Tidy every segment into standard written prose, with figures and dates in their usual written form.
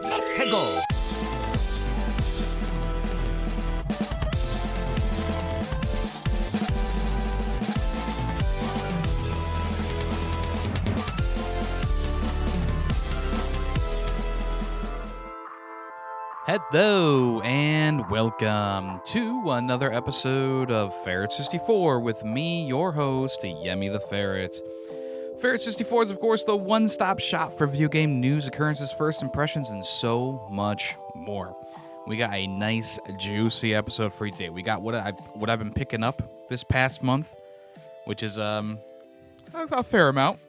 Peggle. Hello and welcome to another episode of Ferret64 with me, your host, Yemmy the Ferret. Ferret64 is, of course, the one-stop shop for video game news, occurrences, first impressions, and so much more. We got a nice, juicy episode for you today. We got what I've been picking up this past month, which is a fair amount.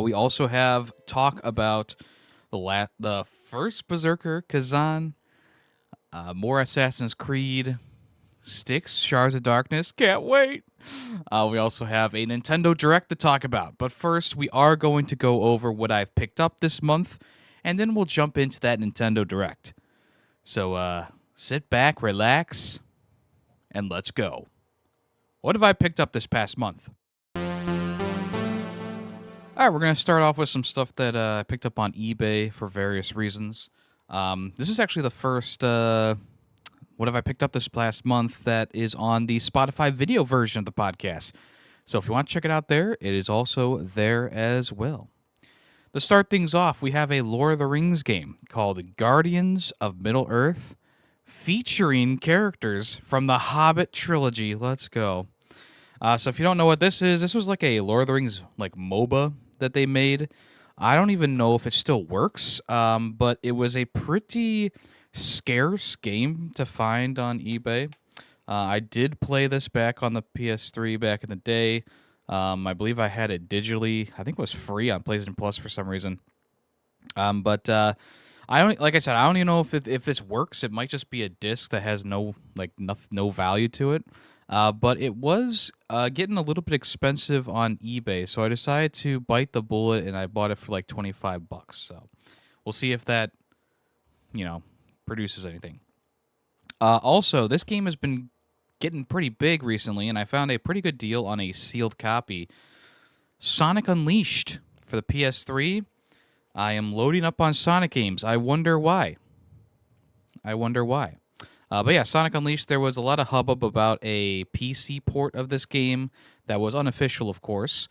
We also have talk about the first Berserker, Khazan, more Assassin's Creed, Styx, Shards of Darkness. Can't wait. We also have a Nintendo Direct to talk about. But first, we are going to go over what I've picked up this month, and then we'll jump into that Nintendo Direct. So sit back, relax, and let's go. What have I picked up this past month? All right, we're going to start off with some stuff that I picked up on eBay for various reasons. This is actually the first what have I picked up this past month that is on the Spotify video version of the podcast. So if you want to check it out there, it is also there as well. To start things off, we have a Lord of the Rings game called Guardians of Middle-earth, featuring characters from the Hobbit trilogy. Let's go. So if you don't know what this is, this was like a Lord of the Rings like MOBA that they made. I don't even know if it still works, but it was a pretty scarce game to find on eBay. I did play this back on the PS3 back in the day. I believe I had it digitally. I think it was free on PlayStation Plus for some reason. But I don't, like I said, I don't even know if this works. It might just be a disc that has no value to it. But it was getting a little bit expensive on eBay, so I decided to bite the bullet and I bought it for like $25. So we'll see if that, produces anything. Also, this game has been getting pretty big recently, and I found a pretty good deal on a sealed copy. Sonic Unleashed for the PS3. I am loading up on Sonic games. I wonder why. But yeah, Sonic Unleashed, there was a lot of hubbub about a PC port of this game that was unofficial, of course.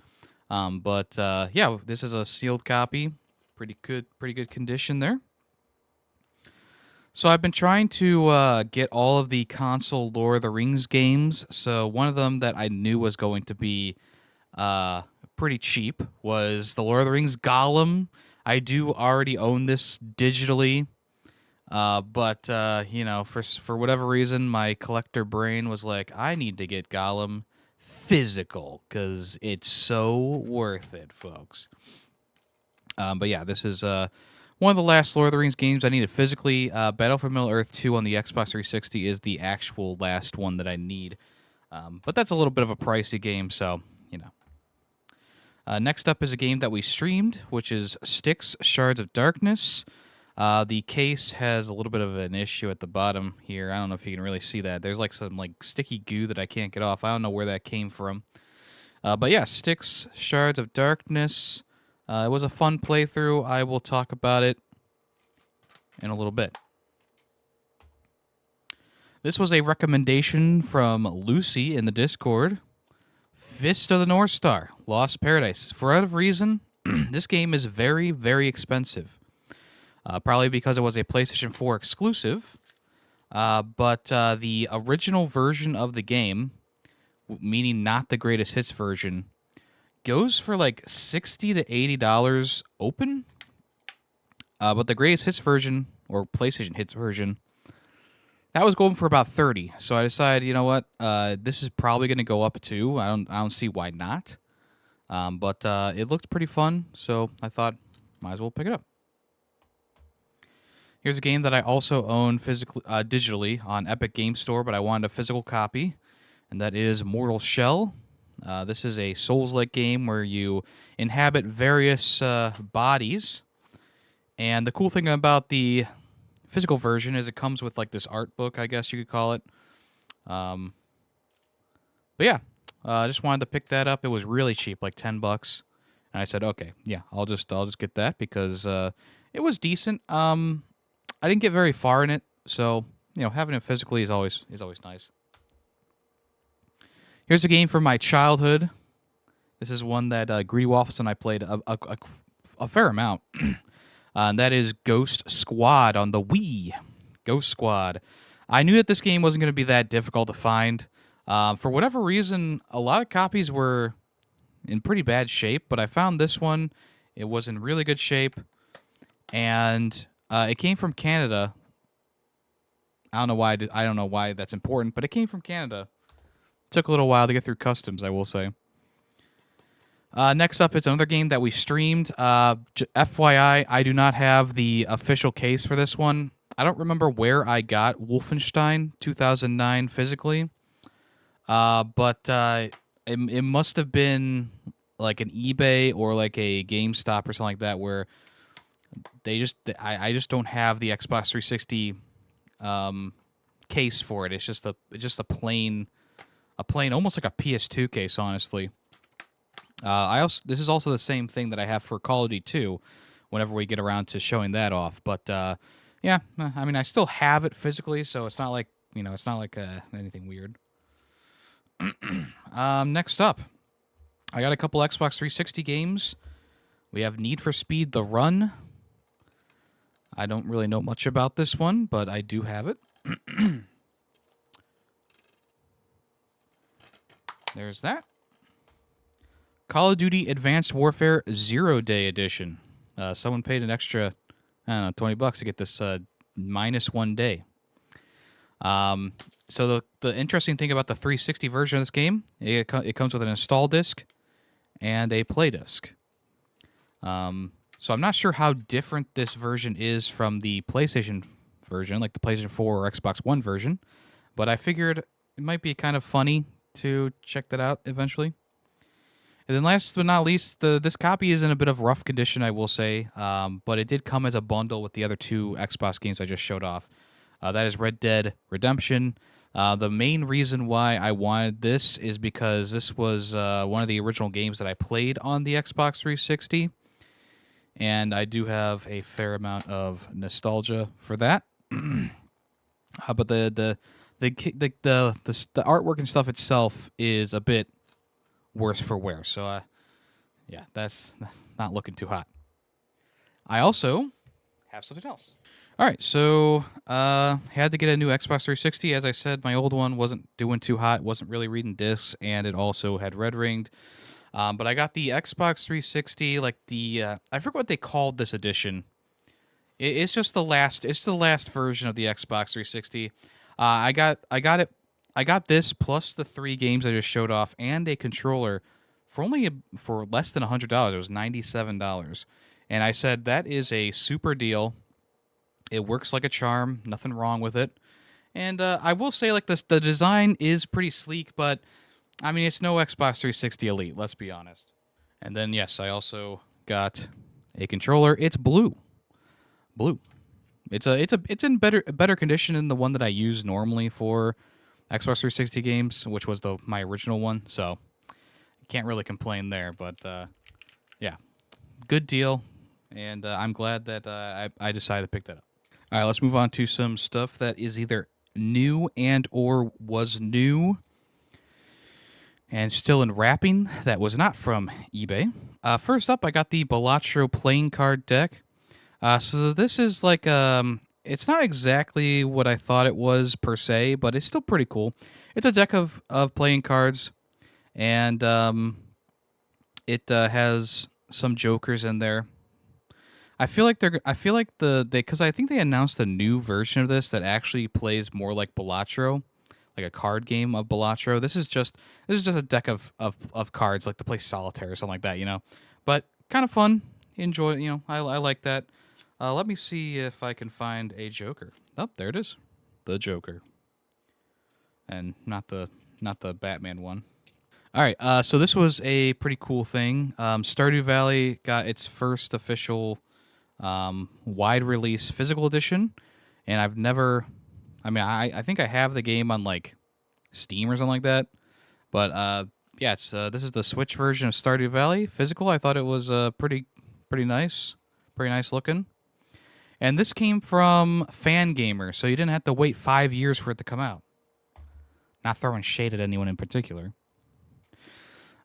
But yeah, this is a sealed copy. Pretty good condition there. So I've been trying to get all of the console Lord of the Rings games. So one of them that I knew was going to be pretty cheap was the Lord of the Rings Gollum. I do already own this digitally. But for whatever reason, my collector brain was like, I need to get Gollum physical because it's so worth it, folks. But yeah, this is one of the last Lord of the Rings games I needed physically. Battle for Middle-earth 2 on the Xbox 360 is the actual last one that I need. But that's a little bit of a pricey game, so, next up is a game that we streamed, which is Styx, Shards of Darkness. The case has a little bit of an issue at the bottom here. I don't know if you can really see that. There's like some sticky goo that I can't get off. I don't know where that came from. But yeah, Styx, Shards of Darkness. It was a fun playthrough. I will talk about it in a little bit. This was a recommendation from Lucy in the Discord. Fist of the North Star, Lost Paradise. For whatever reason, this game is very, very expensive. Probably because it was a PlayStation 4 exclusive. But the original version of the game, meaning not the greatest hits version, goes for like $60 to $80 open. But the greatest hits version, or PlayStation hits version, that was going for about $30. So I decided, you know what, this is probably going to go up too. I don't see why not. But it looked pretty fun, so I thought, might as well pick it up. Here's a game that I also own digitally on Epic Game Store, but I wanted a physical copy, and that is Mortal Shell. This is a Souls-like game where you inhabit various bodies, and the cool thing about the physical version is it comes with like this art book, I guess you could call it. But yeah, I just wanted to pick that up. It was really cheap, like $10, and I said, okay, yeah, I'll just get that because It was decent. I didn't get very far in it, so having it physically is always nice. Here's a game from my childhood. This is one that Greedy Waffles and I played a fair amount, and that is Ghost Squad on the Wii. Ghost Squad. I knew that this game wasn't going to be that difficult to find. For whatever reason, a lot of copies were in pretty bad shape, but I found this one. It was in really good shape, and it came from Canada. I don't know why. I don't know why that's important, but it came from Canada. Took a little while to get through customs, I will say. Next up is another game that we streamed. FYI, I do not have the official case for this one. I don't remember where I got Wolfenstein 2009 physically, but it must have been like an eBay or like a GameStop or something like that, where I just don't have the Xbox 360 case for it. It's just a plain almost like a PS2 case, honestly. This is also the same thing that I have for Call of Duty 2 whenever we get around to showing that off. But yeah, I mean, I still have it physically, so it's not like anything weird. Next up, I got a couple Xbox 360 games. We have Need for Speed: The Run. I don't really know much about this one, but I do have it. There's that. Call of Duty Advanced Warfare 0-Day Edition. Someone paid an extra, I don't know, $20 to get this -1 day. So the interesting thing about the 360 version of this game, it comes with an install disc and a play disc. So I'm not sure how different this version is from the PlayStation version, like the PlayStation 4 or Xbox One version, but I figured it might be kind of funny to check that out eventually. And then last but not least, this copy is in a bit of rough condition, I will say, but it did come as a bundle with the other two Xbox games I just showed off. That is Red Dead Redemption. The main reason why I wanted this is because this was one of the original games that I played on the Xbox 360, and I do have a fair amount of nostalgia for that. But the artwork and stuff itself is a bit worse for wear. So, yeah, that's not looking too hot. I also have something else. All right, so had to get a new Xbox 360. As I said, my old one wasn't doing too hot, wasn't really reading discs, and it also had red ringed. But I got the Xbox 360, like I forget what they called this edition. It's just the last. It's the last version of the Xbox 360. I got this plus the 3 games I just showed off and a controller for less than $100. It was $97, and I said that is a super deal. It works like a charm. Nothing wrong with it. And I will say, like, the design is pretty sleek, but I mean, it's no Xbox 360 Elite. Let's be honest. And then yes, I also got a controller. It's blue. It's in better condition than the one that I use normally for Xbox 360 games, which was my original one. So can't really complain there. But yeah, good deal, and I'm glad that I decided to pick that up. All right, let's move on to some stuff that is either new and or was new and still in wrapping that was not from eBay. First up, I got the Balatro playing card deck. So this is like it's not exactly what I thought it was per se, but it's still pretty cool. It's a deck of playing cards, and it has some jokers in there. I feel like because I think they announced a new version of this that actually plays more like Balatro, like a card game of Balatro. This is just a deck of cards, like to play solitaire or something like that, But kind of fun. Enjoy, I like that. Let me see if I can find a Joker. Oh, there it is. The Joker. And not the Batman one. All right, so this was a pretty cool thing. Stardew Valley got its first official wide release physical edition, and I've never... I mean, I think I have the game on, like, Steam or something like that. But, yeah, this is the Switch version of Stardew Valley physical. I thought it was pretty nice. Pretty nice looking. And this came from Fangamer, so you didn't have to wait 5 years for it to come out. Not throwing shade at anyone in particular.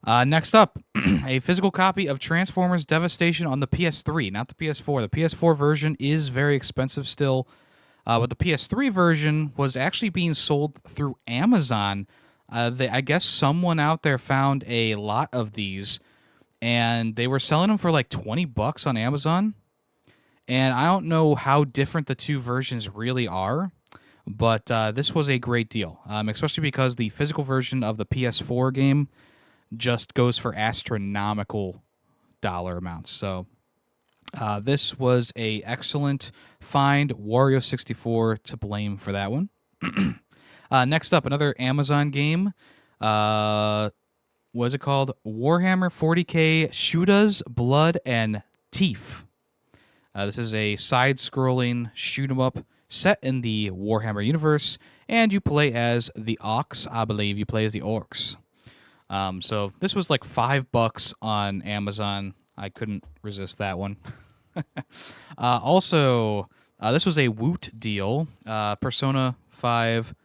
Next up, a physical copy of Transformers Devastation on the PS3, not the PS4. The PS4 version is very expensive still, but the PS3 version was actually being sold through Amazon. I guess someone out there found a lot of these, and they were selling them for like $20 on Amazon. And I don't know how different the two versions really are, but this was a great deal, especially because the physical version of the PS4 game just goes for astronomical dollar amounts. So this was a excellent find. Wario64 to blame for that one. Next up, another Amazon game. What is it called? Warhammer 40K Shootas, Blood, and Teeth. This is a side-scrolling shoot-'em-up set in the Warhammer universe, and you play as the Orcs. I believe you play as the Orcs. So this was like $5 on Amazon. I couldn't resist that one. Also, this was a Woot deal. Persona 5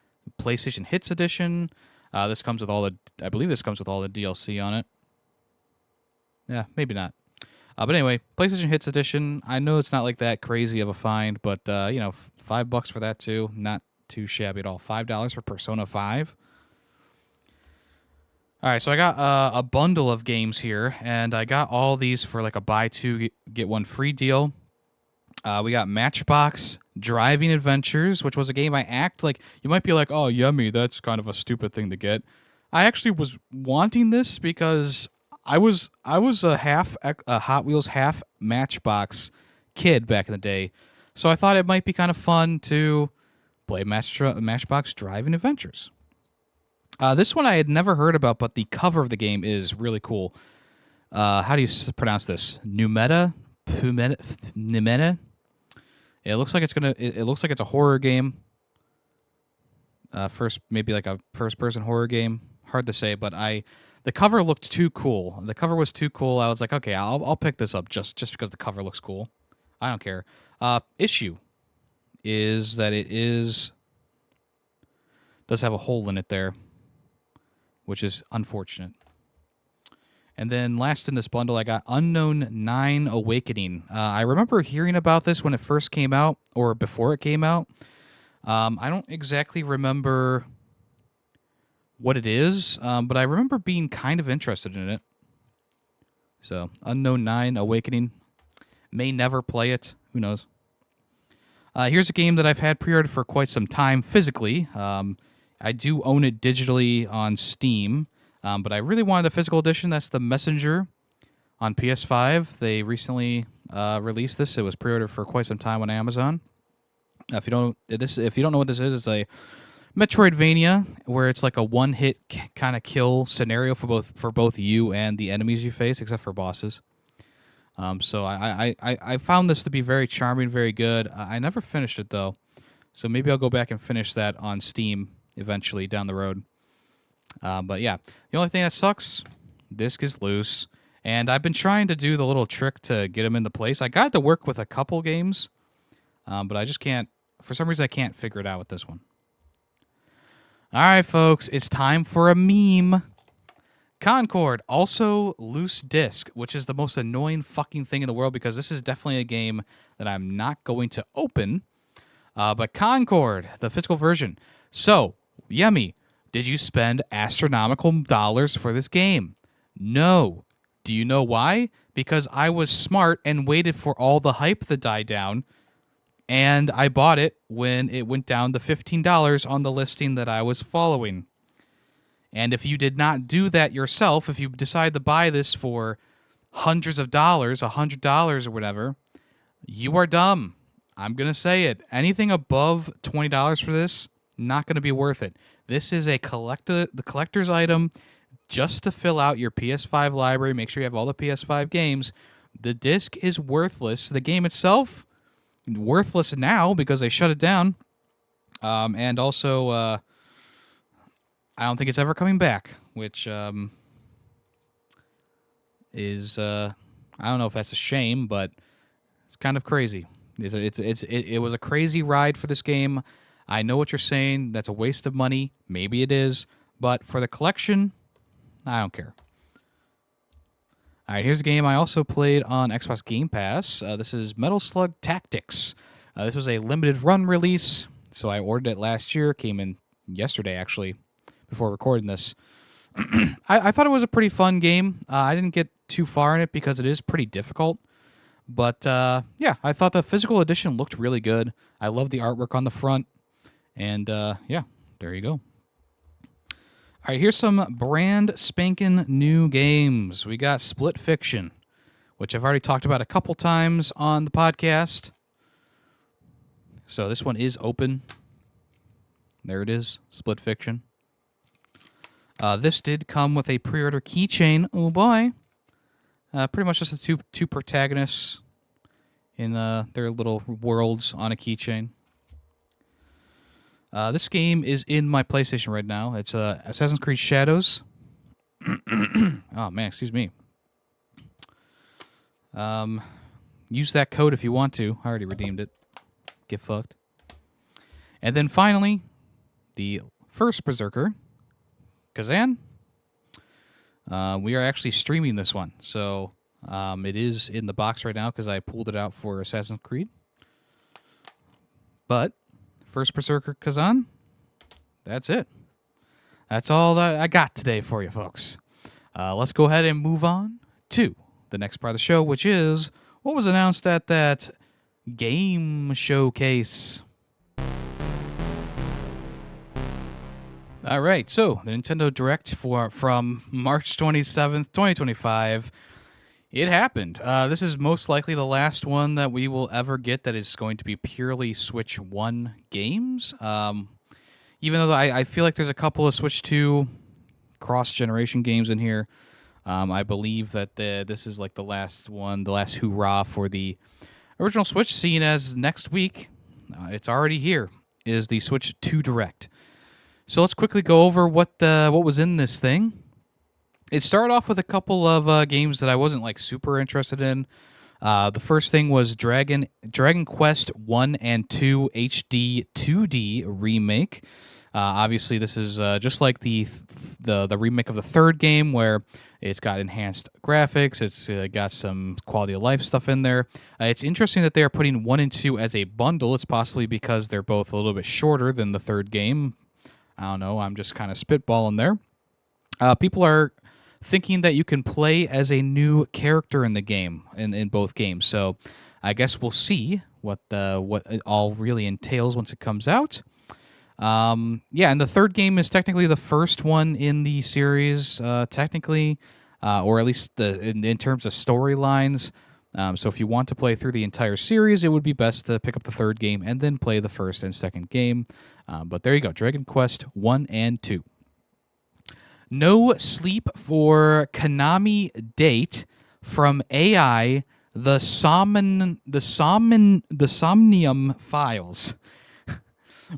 PlayStation Hits Edition. This comes with all the. I believe this comes with all the DLC on it. Yeah, maybe not. But anyway, PlayStation Hits Edition. I know it's not like that crazy of a find, but you know, $5 for that too. Not too shabby at all. $5 for Persona 5. All right, so I got a bundle of games here, and I got all these for like a buy two get one free deal. We got Matchbox Driving Adventures, which was a game I act like you might be like, oh, Yemmy, that's kind of a stupid thing to get. I actually was wanting this because I was a Hot Wheels, half Matchbox kid back in the day, so I thought it might be kind of fun to play Matchbox Driving Adventures. This one I had never heard about, but the cover of the game is really cool. How do you pronounce this? Numeta? It looks like it looks like it's a horror game. Maybe like a first-person horror game. Hard to say, but the cover looked too cool. The cover was too cool. I was like, okay, I'll pick this up just because the cover looks cool. I don't care. Issue is that does have a hole in it there, which is unfortunate. And then last in this bundle, I got Unknown 9 Awakening. I remember hearing about this when it first came out, or before it came out. I don't exactly remember what it is, but I remember being kind of interested in it. So, Unknown 9 Awakening. May never play it. Who knows? Here's a game that I've had pre-ordered for quite some time physically. I do own it digitally on Steam, but I really wanted a physical edition. That's The Messenger on PS5. They recently released this. It was pre-ordered for quite some time on Amazon. If you don't know what this is, it's a Metroidvania where it's like a one-hit kind of kill scenario for both you and the enemies you face, except for bosses. So I found this to be very charming, very good. I never finished it though, so maybe I'll go back and finish that on Steam eventually down the road. But yeah, the only thing that sucks, disc is loose, and I've been trying to do the little trick to get them into place. I got it to work with a couple games, but I just can't. For some reason, I can't figure it out with this one. All right, folks, it's time for a meme. Concord, also loose disc, which is the most annoying fucking thing in the world because this is definitely a game that I'm not going to open. But Concord, the physical version. So, Yemmy, did you spend astronomical dollars for this game? No. Do you know why? Because I was smart and waited for all the hype to die down, and I bought it when it went down to $15 on the listing that I was following. And if you did not do that yourself, if you decide to buy this for hundreds of dollars, $100 or whatever, you are dumb. I'm going to say it. Anything above $20 for this, not going to be worth it. This is the collector's item just to fill out your PS5 library. Make sure you have all the PS5 games. The disc is worthless. The game itself, worthless now because they shut it down. And also, I don't think it's ever coming back, which is, I don't know if that's a shame, but it's kind of crazy. It was a crazy ride for this game. I know what you're saying. That's a waste of money. Maybe it is, but for the collection, I don't care. All right, here's a game I also played on Xbox Game Pass. This is Metal Slug Tactics. This was a limited run release, so I ordered it last year. Came in yesterday, actually, before recording this. I thought it was a pretty fun game. I didn't get too far in it because it is pretty difficult. But, yeah, I thought the physical edition looked really good. I love the artwork on the front. And, yeah, there you go. All right, here's some brand spanking new games. We got Split Fiction, which I've already talked about a couple times on the podcast. So this one is open. There it is, Split Fiction. This did come with a pre-order keychain. Oh boy. Pretty much just the two protagonists in their little worlds on a keychain. This game is in my PlayStation right now. It's Assassin's Creed Shadows. Oh, man, excuse me. Use that code if you want to. I already redeemed it. Get fucked. And then finally, the first Berserker, Khazan. We are actually streaming this one. So it is in the box right now because I pulled it out for Assassin's Creed. But first Berserker Khazan, that's it. That's all that I got today for you, folks. Let's go ahead and move on to the next part of the show, which is what was announced at that game showcase. All right, so the Nintendo Direct from March 27th, 2025. It happened. This is most likely the last one that we will ever get that is going to be purely Switch 1 games. Even though I feel like there's a couple of Switch 2 cross-generation games in here. I believe that this is like the last one, the last hurrah for the original Switch, seeing as next week, it's already here, is the Switch 2 Direct. So let's quickly go over what was in this thing. It started off with a couple of games that I wasn't like super interested in. The first thing was Dragon Quest 1 and 2 HD 2D remake. Obviously, this is just like the remake of the third game, where it's got enhanced graphics. It's got some quality of life stuff in there. It's interesting that they are putting 1 and 2 as a bundle. It's possibly because they're both a little bit shorter than the third game. I don't know. I'm just kind of spitballing there. People are thinking that you can play as a new character in the game, in both games. So I guess we'll see what it all really entails once it comes out. Yeah, and the third game is technically the first one in the series, technically, or at least in terms of storylines. So if you want to play through the entire series, it would be best to pick up the third game and then play the first and second game. But there you go, Dragon Quest 1 and 2. No sleep for Konami date from AI, the Somnium Files.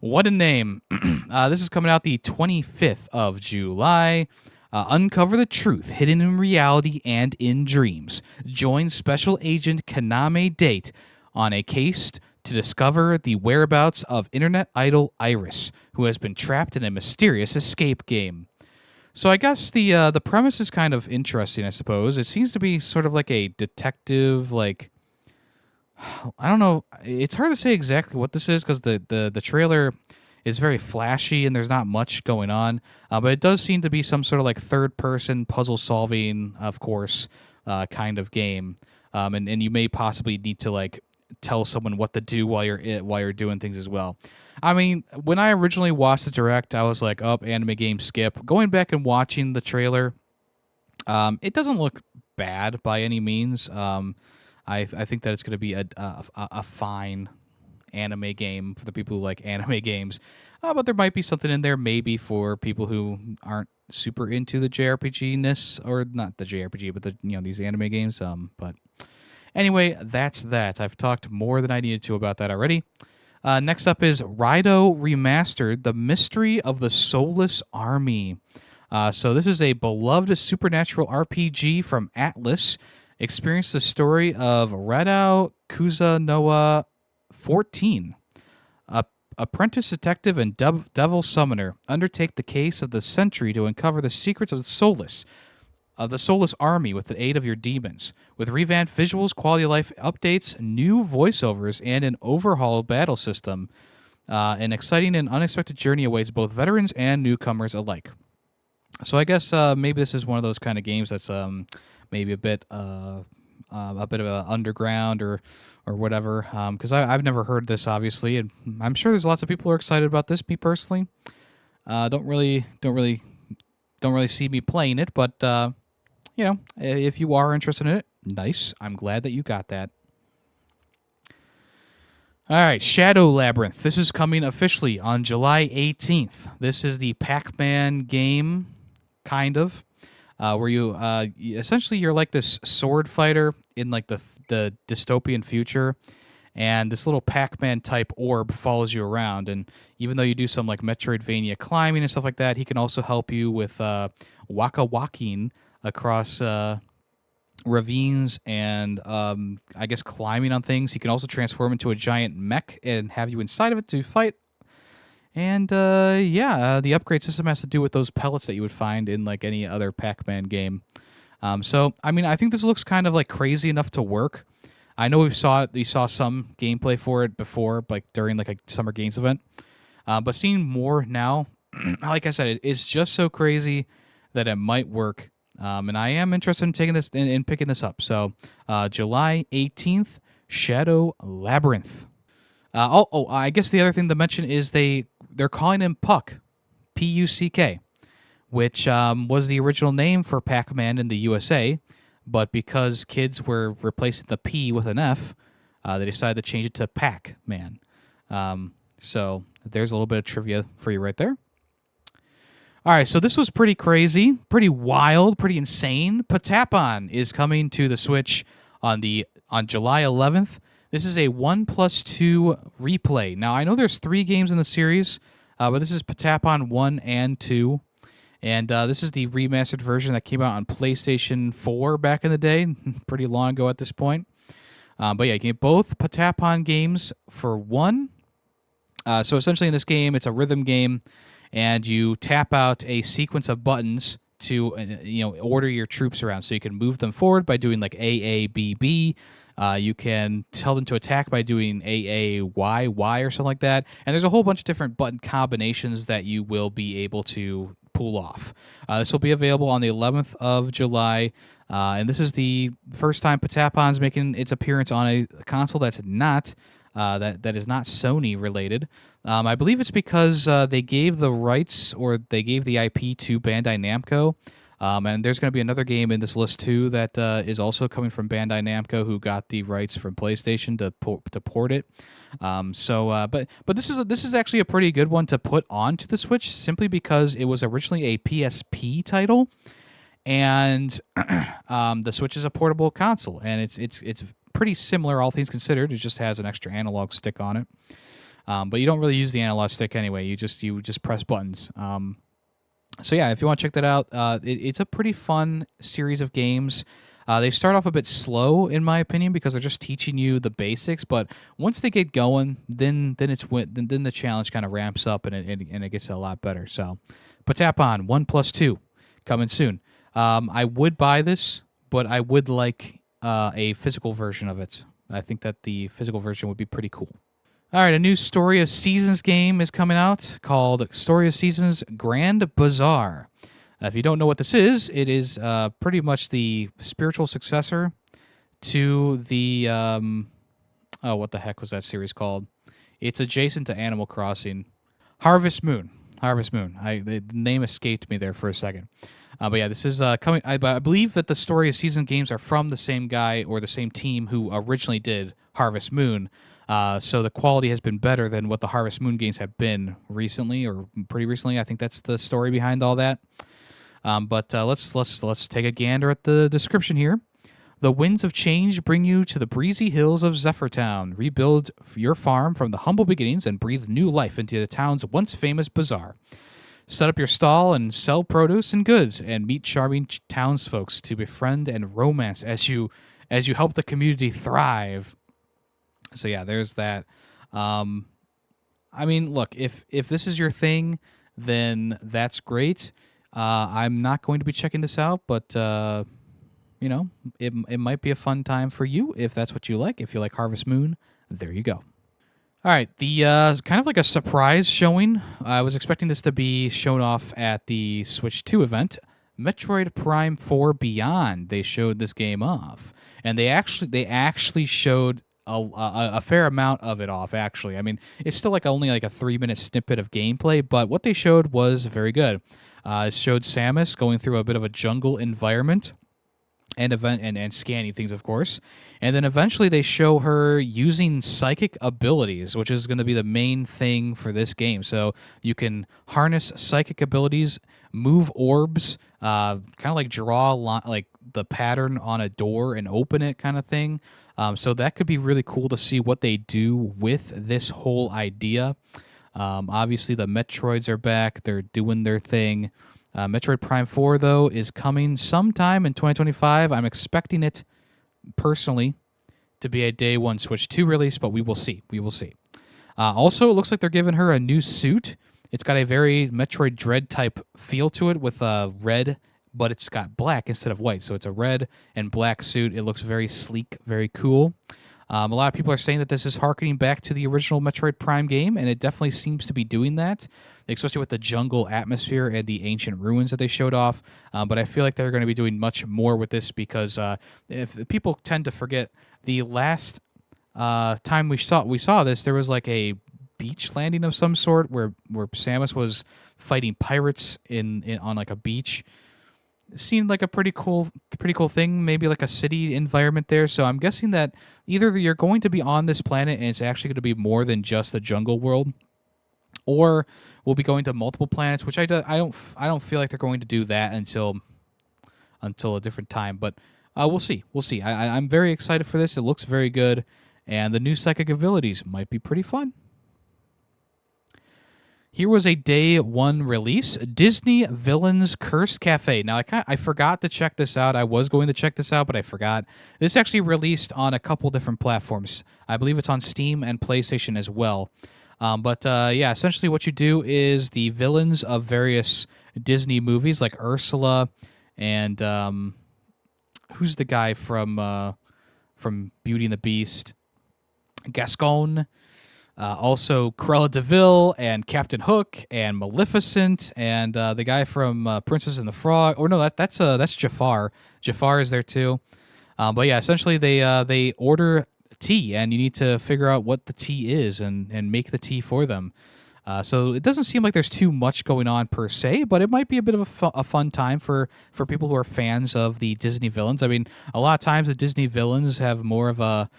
What a name. This is coming out the 25th of July. Uncover the truth hidden in reality and in dreams. Join Special Agent Konami Date on a case to discover the whereabouts of internet idol Iris, who has been trapped in a mysterious escape game. So I guess the premise is kind of interesting, I suppose. It seems to be sort of like a detective, like, I don't know. It's hard to say exactly what this is because the trailer is very flashy and there's not much going on. But it does seem to be some sort of like third-person puzzle-solving, of course, kind of game. And you may possibly need to like tell someone what to do while you're doing things as well. I mean, when I originally watched the Direct, I was like, "Oh, anime game skip." Going back and watching the trailer, it doesn't look bad by any means. I think that it's going to be a fine anime game for the people who like anime games. But there might be something in there maybe for people who aren't super into the JRPG-ness, or not the JRPG, but these anime games. But anyway, that's that. I've talked more than I needed to about that already. Next up is Raido Remastered, The Mystery of the Soulless Army. So this is a beloved supernatural RPG from Atlas. Experience the story of Raido Kuzunoa 14. A apprentice detective and devil summoner undertake the case of the century to uncover the secrets of the Soulless army with the aid of your demons. With revamped visuals, quality of life updates, new voiceovers, and an overhauled battle system, an exciting and unexpected journey awaits both veterans and newcomers alike. So I guess maybe this is one of those kind of games that's maybe a bit of a underground or whatever. Because I've never heard this, obviously, and I'm sure there's lots of people who are excited about this. Me personally, don't really see me playing it, but if you are interested in it, nice. I'm glad that you got that. All right, Shadow Labyrinth. This is coming officially on July 18th. This is the Pac-Man game, kind of, where you essentially you're like this sword fighter in like the dystopian future, and this little Pac-Man type orb follows you around. And even though you do some like Metroidvania climbing and stuff like that, he can also help you with walking across ravines and I guess climbing on things. He can also transform into a giant mech and have you inside of it to fight. And the upgrade system has to do with those pellets that you would find in like any other Pac-Man game. So I mean, I think this looks kind of like crazy enough to work. I know we saw some gameplay for it before, like during like a Summer Games event. But seeing more now, like I said, it's just so crazy that it might work. And I am interested in taking this in picking this up. So July 18th, Shadow Labyrinth. I guess the other thing to mention is they're calling him Puck, Puck, which was the original name for Pac-Man in the USA, but because kids were replacing the P with an F, they decided to change it to Pac-Man. So there's a little bit of trivia for you right there. All right, so this was pretty crazy, pretty wild, pretty insane. Patapon is coming to the Switch on July 11th. This is a 1+2 replay. Now, I know there's 3 games in the series, but this is Patapon 1 and 2. And this is the remastered version that came out on PlayStation 4 back in the day, pretty long ago at this point. But yeah, you can get both Patapon games for one. So essentially in this game, it's a rhythm game, and you tap out a sequence of buttons to order your troops around. So you can move them forward by doing like AABB. You can tell them to attack by doing AAYY or something like that. And there's a whole bunch of different button combinations that you will be able to pull off. This will be available on the 11th of July. And this is the first time Patapon's making its appearance on a console that's not that is not Sony related. I believe it's because they gave the rights or they gave the IP to Bandai Namco. And there's going to be another game in this list too that is also coming from Bandai Namco, who got the rights from PlayStation to port it. But this is actually a pretty good one to put onto the Switch, simply because it was originally a PSP title, and the Switch is a portable console, and it's pretty similar, all things considered. It just has an extra analog stick on it, but you don't really use the analog stick anyway. You just press buttons. So yeah, if you want to check that out, it's a pretty fun series of games. They start off a bit slow, in my opinion, because they're just teaching you the basics. But once they get going, then the challenge kind of ramps up and it gets a lot better. So, Patapon 1+2 coming soon. I would buy this, but I would like a physical version of it. I think that the physical version would be pretty cool. All right, a new Story of Seasons game is coming out called Story of Seasons Grand Bazaar. If you don't know what this is, it is pretty much the spiritual successor to the... what the heck was that series called? It's adjacent to Animal Crossing. Harvest Moon. The name escaped me there for a second. But yeah, this is coming... I believe that the Story of Seasons games are from the same guy or the same team who originally did Harvest Moon. So the quality has been better than what the Harvest Moon games have been recently, or pretty recently. I think that's the story behind all that. But let's take a gander at the description here. The winds of change bring you to the breezy hills of Zephyrtown. Rebuild your farm from the humble beginnings and breathe new life into the town's once famous bazaar. Set up your stall and sell produce and goods, and meet charming townsfolk to befriend and romance as you help the community thrive. So yeah, there's that. Um, I mean, look, if this is your thing, then that's great. I'm not going to be checking this out, but you know, it might be a fun time for you if that's what you like. If you like Harvest Moon, there you go. All right, the kind of like a surprise showing. I was expecting this to be shown off at the Switch 2 event. Metroid Prime 4 Beyond. They showed this game off, and they actually showed a fair amount of it off. Actually, I mean, it's still like only like a 3-minute snippet of gameplay, but what they showed was very good. It showed Samus going through a bit of a jungle environment and scanning things, of course. And then eventually they show her using psychic abilities, which is going to be the main thing for this game. So you can harness psychic abilities, move orbs, kind of like draw like the pattern on a door and open it, kind of thing. So that could be really cool to see what they do with this whole idea. Obviously, the Metroids are back; they're doing their thing. Metroid Prime 4, though, is coming sometime in 2025. I'm expecting it, personally, to be a Day 1 Switch 2 release, but we will see. We will see. Also, it looks like they're giving her a new suit. It's got a very Metroid Dread type feel to it with red, but it's got black instead of white. So it's a red and black suit. It looks very sleek, very cool. A lot of people are saying that this is harkening back to the original Metroid Prime game, and it definitely seems to be doing that, especially with the jungle atmosphere and the ancient ruins that they showed off. But I feel like they're going to be doing much more with this because if people tend to forget, the last time we saw this, there was like a beach landing of some sort where Samus was fighting pirates on like a beach. Seemed like a pretty cool thing, maybe like a city environment there. So I'm guessing that either you're going to be on this planet and it's actually going to be more than just the jungle world, or we'll be going to multiple planets, which I don't feel like they're going to do that until a different time. But we'll see. I'm very excited for this. It looks very good, and the new psychic abilities might be pretty fun. Here was a Day 1 release, Disney Villains Curse Cafe. Now, I forgot to check this out. I was going to check this out, but I forgot. This actually released on a couple different platforms. I believe it's on Steam and PlayStation as well. Yeah, essentially what you do is the villains of various Disney movies, like Ursula and who's the guy from Beauty and the Beast? Gascon. Also, Cruella de Vil and Captain Hook and Maleficent and the guy from Princess and the Frog. Or no, that's Jafar. Jafar is there too. But yeah, essentially they order tea, and you need to figure out what the tea is and make the tea for them. So it doesn't seem like there's too much going on per se, but it might be a bit of a fun time for people who are fans of the Disney villains. I mean, a lot of times the Disney villains have more of a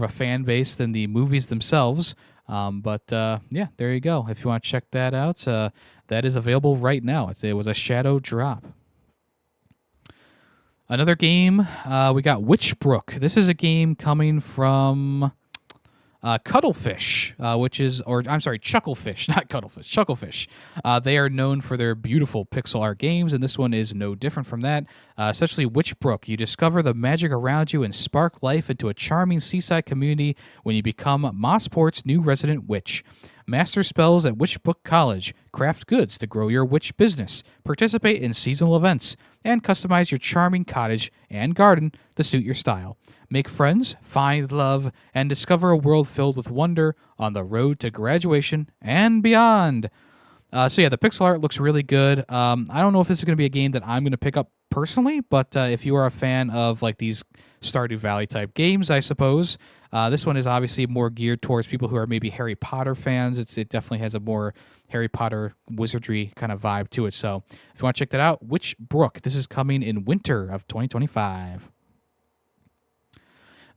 fan base than the movies themselves. Yeah, there you go. If you want to check that out, that is available right now. It was a shadow drop. Another game, we got Witchbrook. This is a game coming from Cuttlefish, Chucklefish, not Cuttlefish, Chucklefish. They are known for their beautiful pixel art games, and this one is no different from that. Essentially, Witchbrook. You discover the magic around you and spark life into a charming seaside community when you become Mossport's new resident witch. Master spells at Witchbrook College, craft goods to grow your witch business, participate in seasonal events, and customize your charming cottage and garden to suit your style. Make friends, find love, and discover a world filled with wonder on the road to graduation and beyond. So yeah, the pixel art looks really good. I don't know if this is going to be a game that I'm going to pick up personally, but if you are a fan of like these Stardew Valley type games, I suppose, this one is obviously more geared towards people who are maybe Harry Potter fans. It definitely has a more Harry Potter wizardry kind of vibe to it. So if you want to check that out, Witchbrook. This is coming in winter of 2025.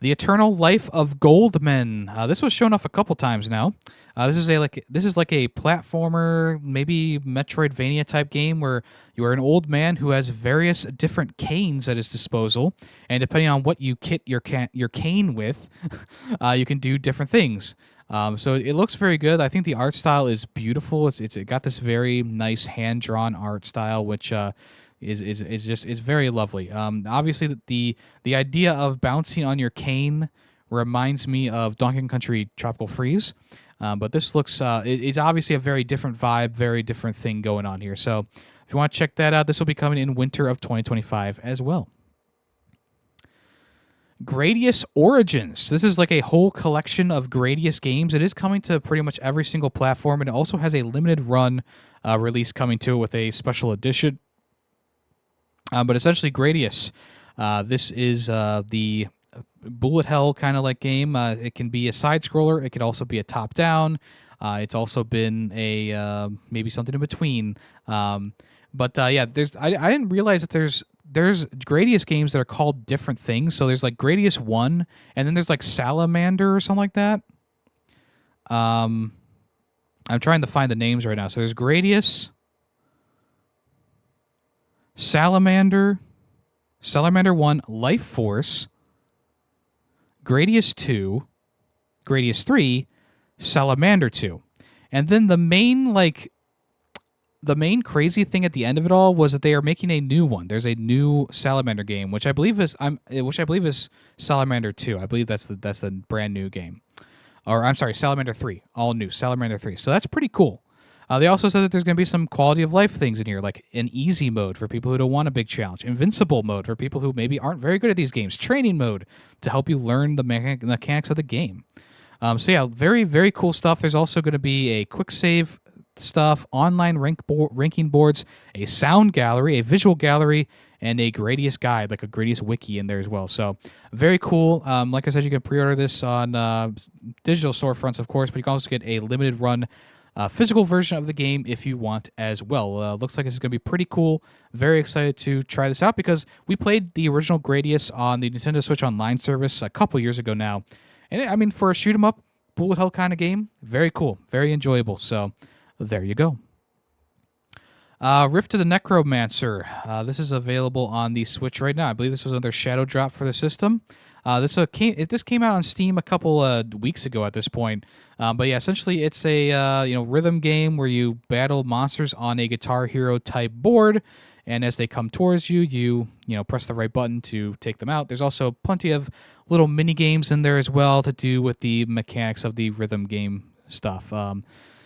The Eternal Life of Goldman. This was shown off a couple times now. This is like a platformer, maybe Metroidvania type game where you are an old man who has various different canes at his disposal, and depending on what you kit your cane with, you can do different things. So it looks very good. I think the art style is beautiful. It got this very nice hand drawn art style, which is very lovely. Obviously, the idea of bouncing on your cane reminds me of Donkey Kong Country Tropical Freeze. But this looks, it's obviously a very different vibe, very different thing going on here. So if you want to check that out, this will be coming in winter of 2025 as well. Gradius Origins. This is like a whole collection of Gradius games. It is coming to pretty much every single platform, and it also has a limited run release coming to it with a special edition. But essentially, Gradius. This is the bullet hell kind of like game. It can be a side scroller. It could also be a top down. It's also been a maybe something in between. But yeah, I didn't realize that there's Gradius games that are called different things. So there's like Gradius 1, and then there's like Salamander or something like that. I'm trying to find the names right now. So there's Gradius, Salamander 1, Life Force, Gradius 2, Gradius 3, Salamander 2. And then the main crazy thing at the end of it all was that they are making a new one. There's a new Salamander game, which I believe is Salamander 2. I believe that's the brand new game. Or I'm sorry, Salamander 3, all new Salamander 3. So that's pretty cool. They also said that there's going to be some quality of life things in here, like an easy mode for people who don't want a big challenge, invincible mode for people who maybe aren't very good at these games, training mode to help you learn the mechanics of the game. So yeah, very, very cool stuff. There's also going to be a quick save stuff, online ranking boards, a sound gallery, a visual gallery, and a Gradius guide, like a Gradius wiki in there as well. So very cool. Like I said, you can pre-order this on digital storefronts, of course, but you can also get a limited run physical version of the game if you want as well. Looks like this is going to be pretty cool. Very excited to try this out because we played the original Gradius on the Nintendo Switch Online service a couple years ago now. And I mean, for a shoot 'em up, bullet hell kind of game, very cool, very enjoyable. So there you go. Rift of the Necromancer. This is available on the Switch right now. I believe this was another shadow drop for the system. This came out on Steam a couple weeks ago at this point. But yeah, essentially it's a rhythm game where you battle monsters on a Guitar Hero type board, and as they come towards you, you press the right button to take them out. There's also plenty of little mini games in there as well to do with the mechanics of the rhythm game stuff.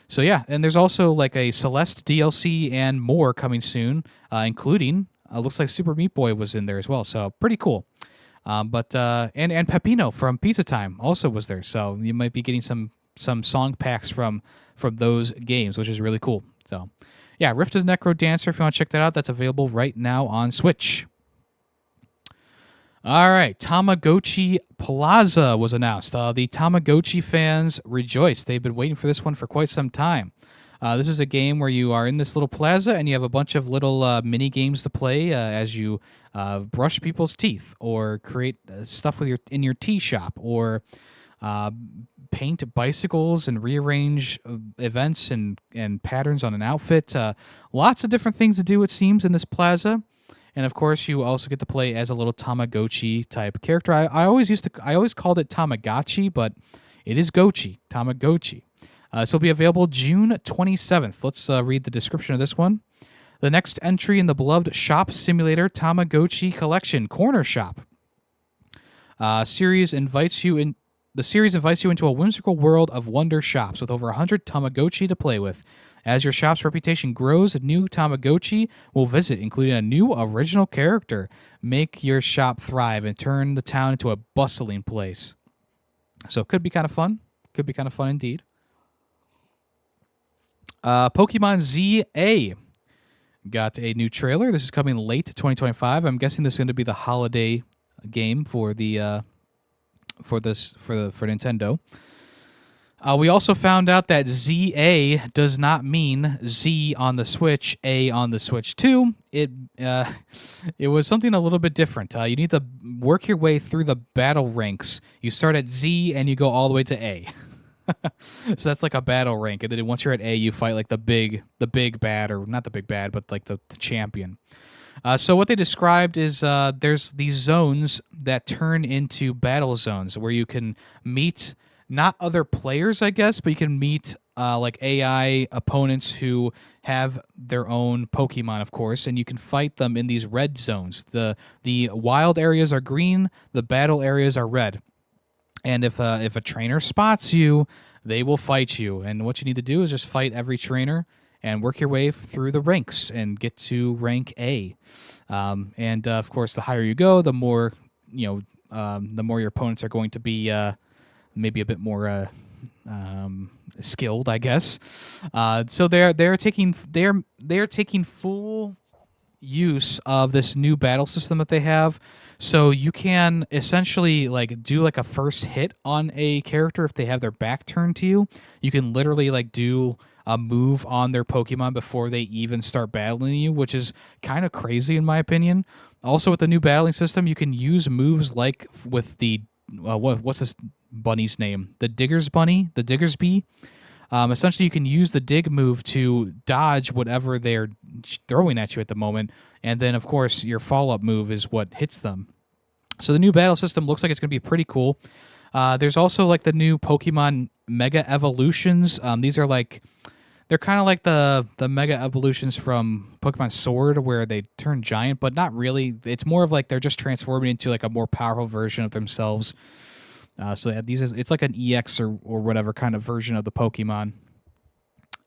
So yeah, and there's also like a Celeste DLC and more coming soon, including looks like Super Meat Boy was in there as well. So pretty cool. And Peppino from Pizza Time also was there. So you might be getting some song packs from those games, which is really cool. So yeah, Rift of the Necro Dancer, if you want to check that out, that's available right now on Switch. All right, Tamagotchi Plaza was announced. The Tamagotchi fans rejoiced. They've been waiting for this one for quite some time. This is a game where you are in this little plaza and you have a bunch of little mini games to play as you brush people's teeth or create stuff in your tea shop or paint bicycles and rearrange events and patterns on an outfit. Lots of different things to do, it seems, in this plaza. And of course, you also get to play as a little Tamagotchi type character. I always called it Tamagotchi, but it is Tamagotchi. This will be available June 27th. Let's read the description of this one. The next entry in the beloved shop simulator Tamagotchi collection, Corner Shop. The series invites you into a whimsical world of wonder shops with over 100 Tamagotchi to play with. As your shop's reputation grows, new Tamagotchi will visit, including a new original character. Make your shop thrive and turn the town into a bustling place. So it could be kind of fun. Could be kind of fun indeed. Pokemon ZA got a new trailer. This is coming late 2025. I'm guessing this is going to be the holiday game for Nintendo. We also found out that ZA does not mean Z on the Switch, A on the Switch 2. It was something a little bit different. You need to work your way through the battle ranks. You start at Z and you go all the way to A. So that's like a battle rank, and then once you're at A, you fight like the big bad, or not the big bad, but like the champion. So what they described is there's these zones that turn into battle zones where you can meet not other players, I guess, but you can meet like AI opponents who have their own Pokemon, of course, and you can fight them in these red zones. The wild areas are green, the battle areas are red. And if a trainer spots you, they will fight you. And what you need to do is just fight every trainer and work your way through the ranks and get to rank A. And of course, the higher you go, the more the more your opponents are going to be maybe a bit more skilled, I guess. So they're taking full use of this new battle system that they have. So you can essentially like do like a first hit on a character if they have their back turned to you. You can literally like do a move on their Pokemon before they even start battling you, which is kind of crazy in my opinion. Also, with the new battling system, you can use moves like with the what's this bunny's name? The Digger's Bunny, the Digger's Bee. Essentially, you can use the dig move to dodge whatever they're throwing at you at the moment, and then, of course, your follow-up move is what hits them. So the new battle system looks like it's going to be pretty cool. There's also like the new Pokemon Mega Evolutions. These are like they're kind of like the Mega Evolutions from Pokemon Sword, where they turn giant, but not really. It's more of like they're just transforming into like a more powerful version of themselves. So it's like an EX or whatever kind of version of the Pokemon.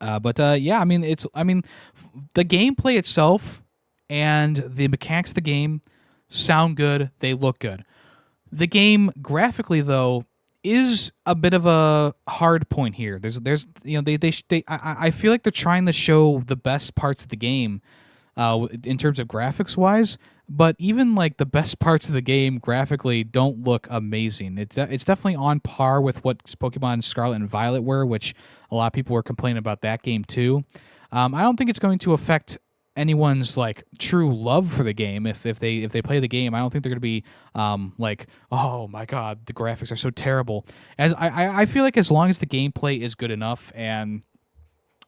Yeah, I mean the gameplay itself and the mechanics of the game sound good. They look good. The game graphically though is a bit of a hard point here. There's I feel like they're trying to show the best parts of the game in terms of graphics wise, but even like the best parts of the game graphically don't look amazing. It's definitely on par with what Pokemon Scarlet and Violet were, which a lot of people were complaining about that game too. I don't think it's going to affect anyone's like true love for the game. If they play the game, I don't think they're going to be like, oh my god, the graphics are so terrible. As I feel like as long as the gameplay is good enough and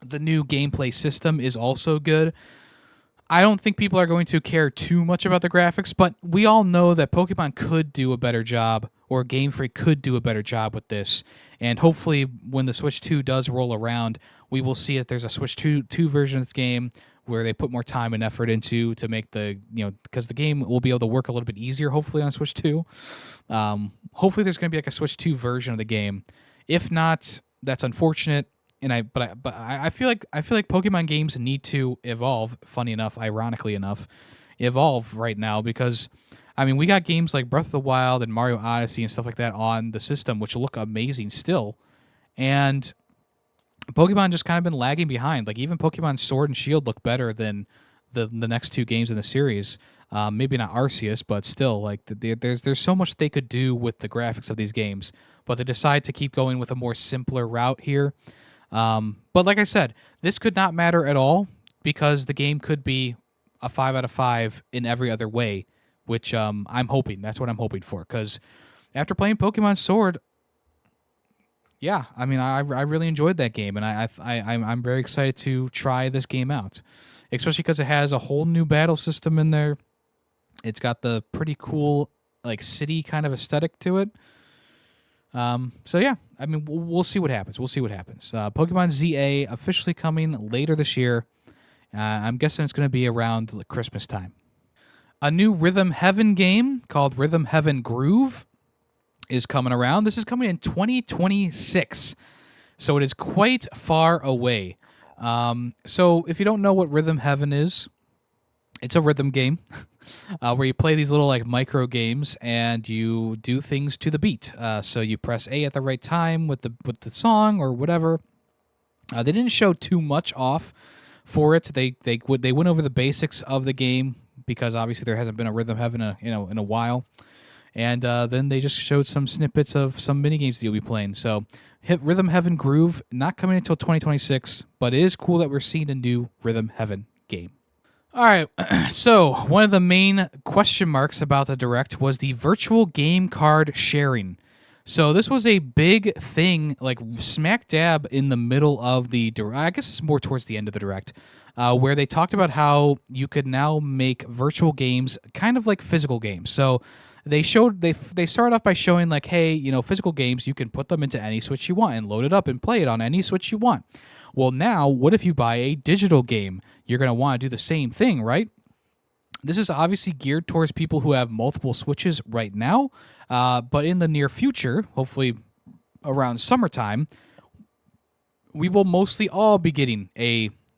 the new gameplay system is also good, I don't think people are going to care too much about the graphics, but we all know that Pokemon could do a better job, or Game Freak could do a better job with this. And hopefully when the Switch 2 does roll around, we will see that there's a Switch 2 version of this game where they put more time and effort into to make because the game will be able to work a little bit easier, hopefully, on Switch 2. Hopefully there's going to be like a Switch 2 version of the game. If not, that's unfortunate. But I feel like Pokemon games need to evolve. Funny enough, ironically enough, evolve right now because, I mean, we got games like Breath of the Wild and Mario Odyssey and stuff like that on the system, which look amazing still, and Pokemon just kind of been lagging behind. Like even Pokemon Sword and Shield look better than the next two games in the series. Maybe not Arceus, but still, like there's so much they could do with the graphics of these games, but they decide to keep going with a more simpler route here. But like I said, this could not matter at all because the game could be a 5 out of 5 in every other way, which I'm hoping. That's what I'm hoping for. Because after playing Pokemon Sword, yeah, I mean, I really enjoyed that game, and I'm very excited to try this game out, especially because it has a whole new battle system in there. It's got the pretty cool like city kind of aesthetic to it. So yeah, I mean, we'll see what happens. Pokemon ZA officially coming later this year. I'm guessing it's going to be around like Christmas time. A new Rhythm Heaven game called Rhythm Heaven Groove is coming around. This is coming in 2026, so it is quite far away. So if you don't know what Rhythm Heaven is, it's a rhythm game where you play these little like micro games and you do things to the beat. So you press A at the right time with the song or whatever. They didn't show too much off for it. They went over the basics of the game because obviously there hasn't been a Rhythm Heaven in a while. And then they just showed some snippets of some mini games that you'll be playing. So hit Rhythm Heaven Groove, not coming until 2026, but it is cool that we're seeing a new Rhythm Heaven game. All right, so one of the main question marks about the Direct was the virtual game card sharing. So this was a big thing, like smack dab in the middle of the Direct. I guess it's more towards the end of the Direct, where they talked about how you could now make virtual games kind of like physical games. So they started off by showing like, hey, physical games, you can put them into any Switch you want and load it up and play it on any Switch you want. Well, now, what if you buy a digital game? You're going to want to do the same thing, right? This is obviously geared towards people who have multiple Switches right now, but in the near future, hopefully around summertime, we will mostly all be getting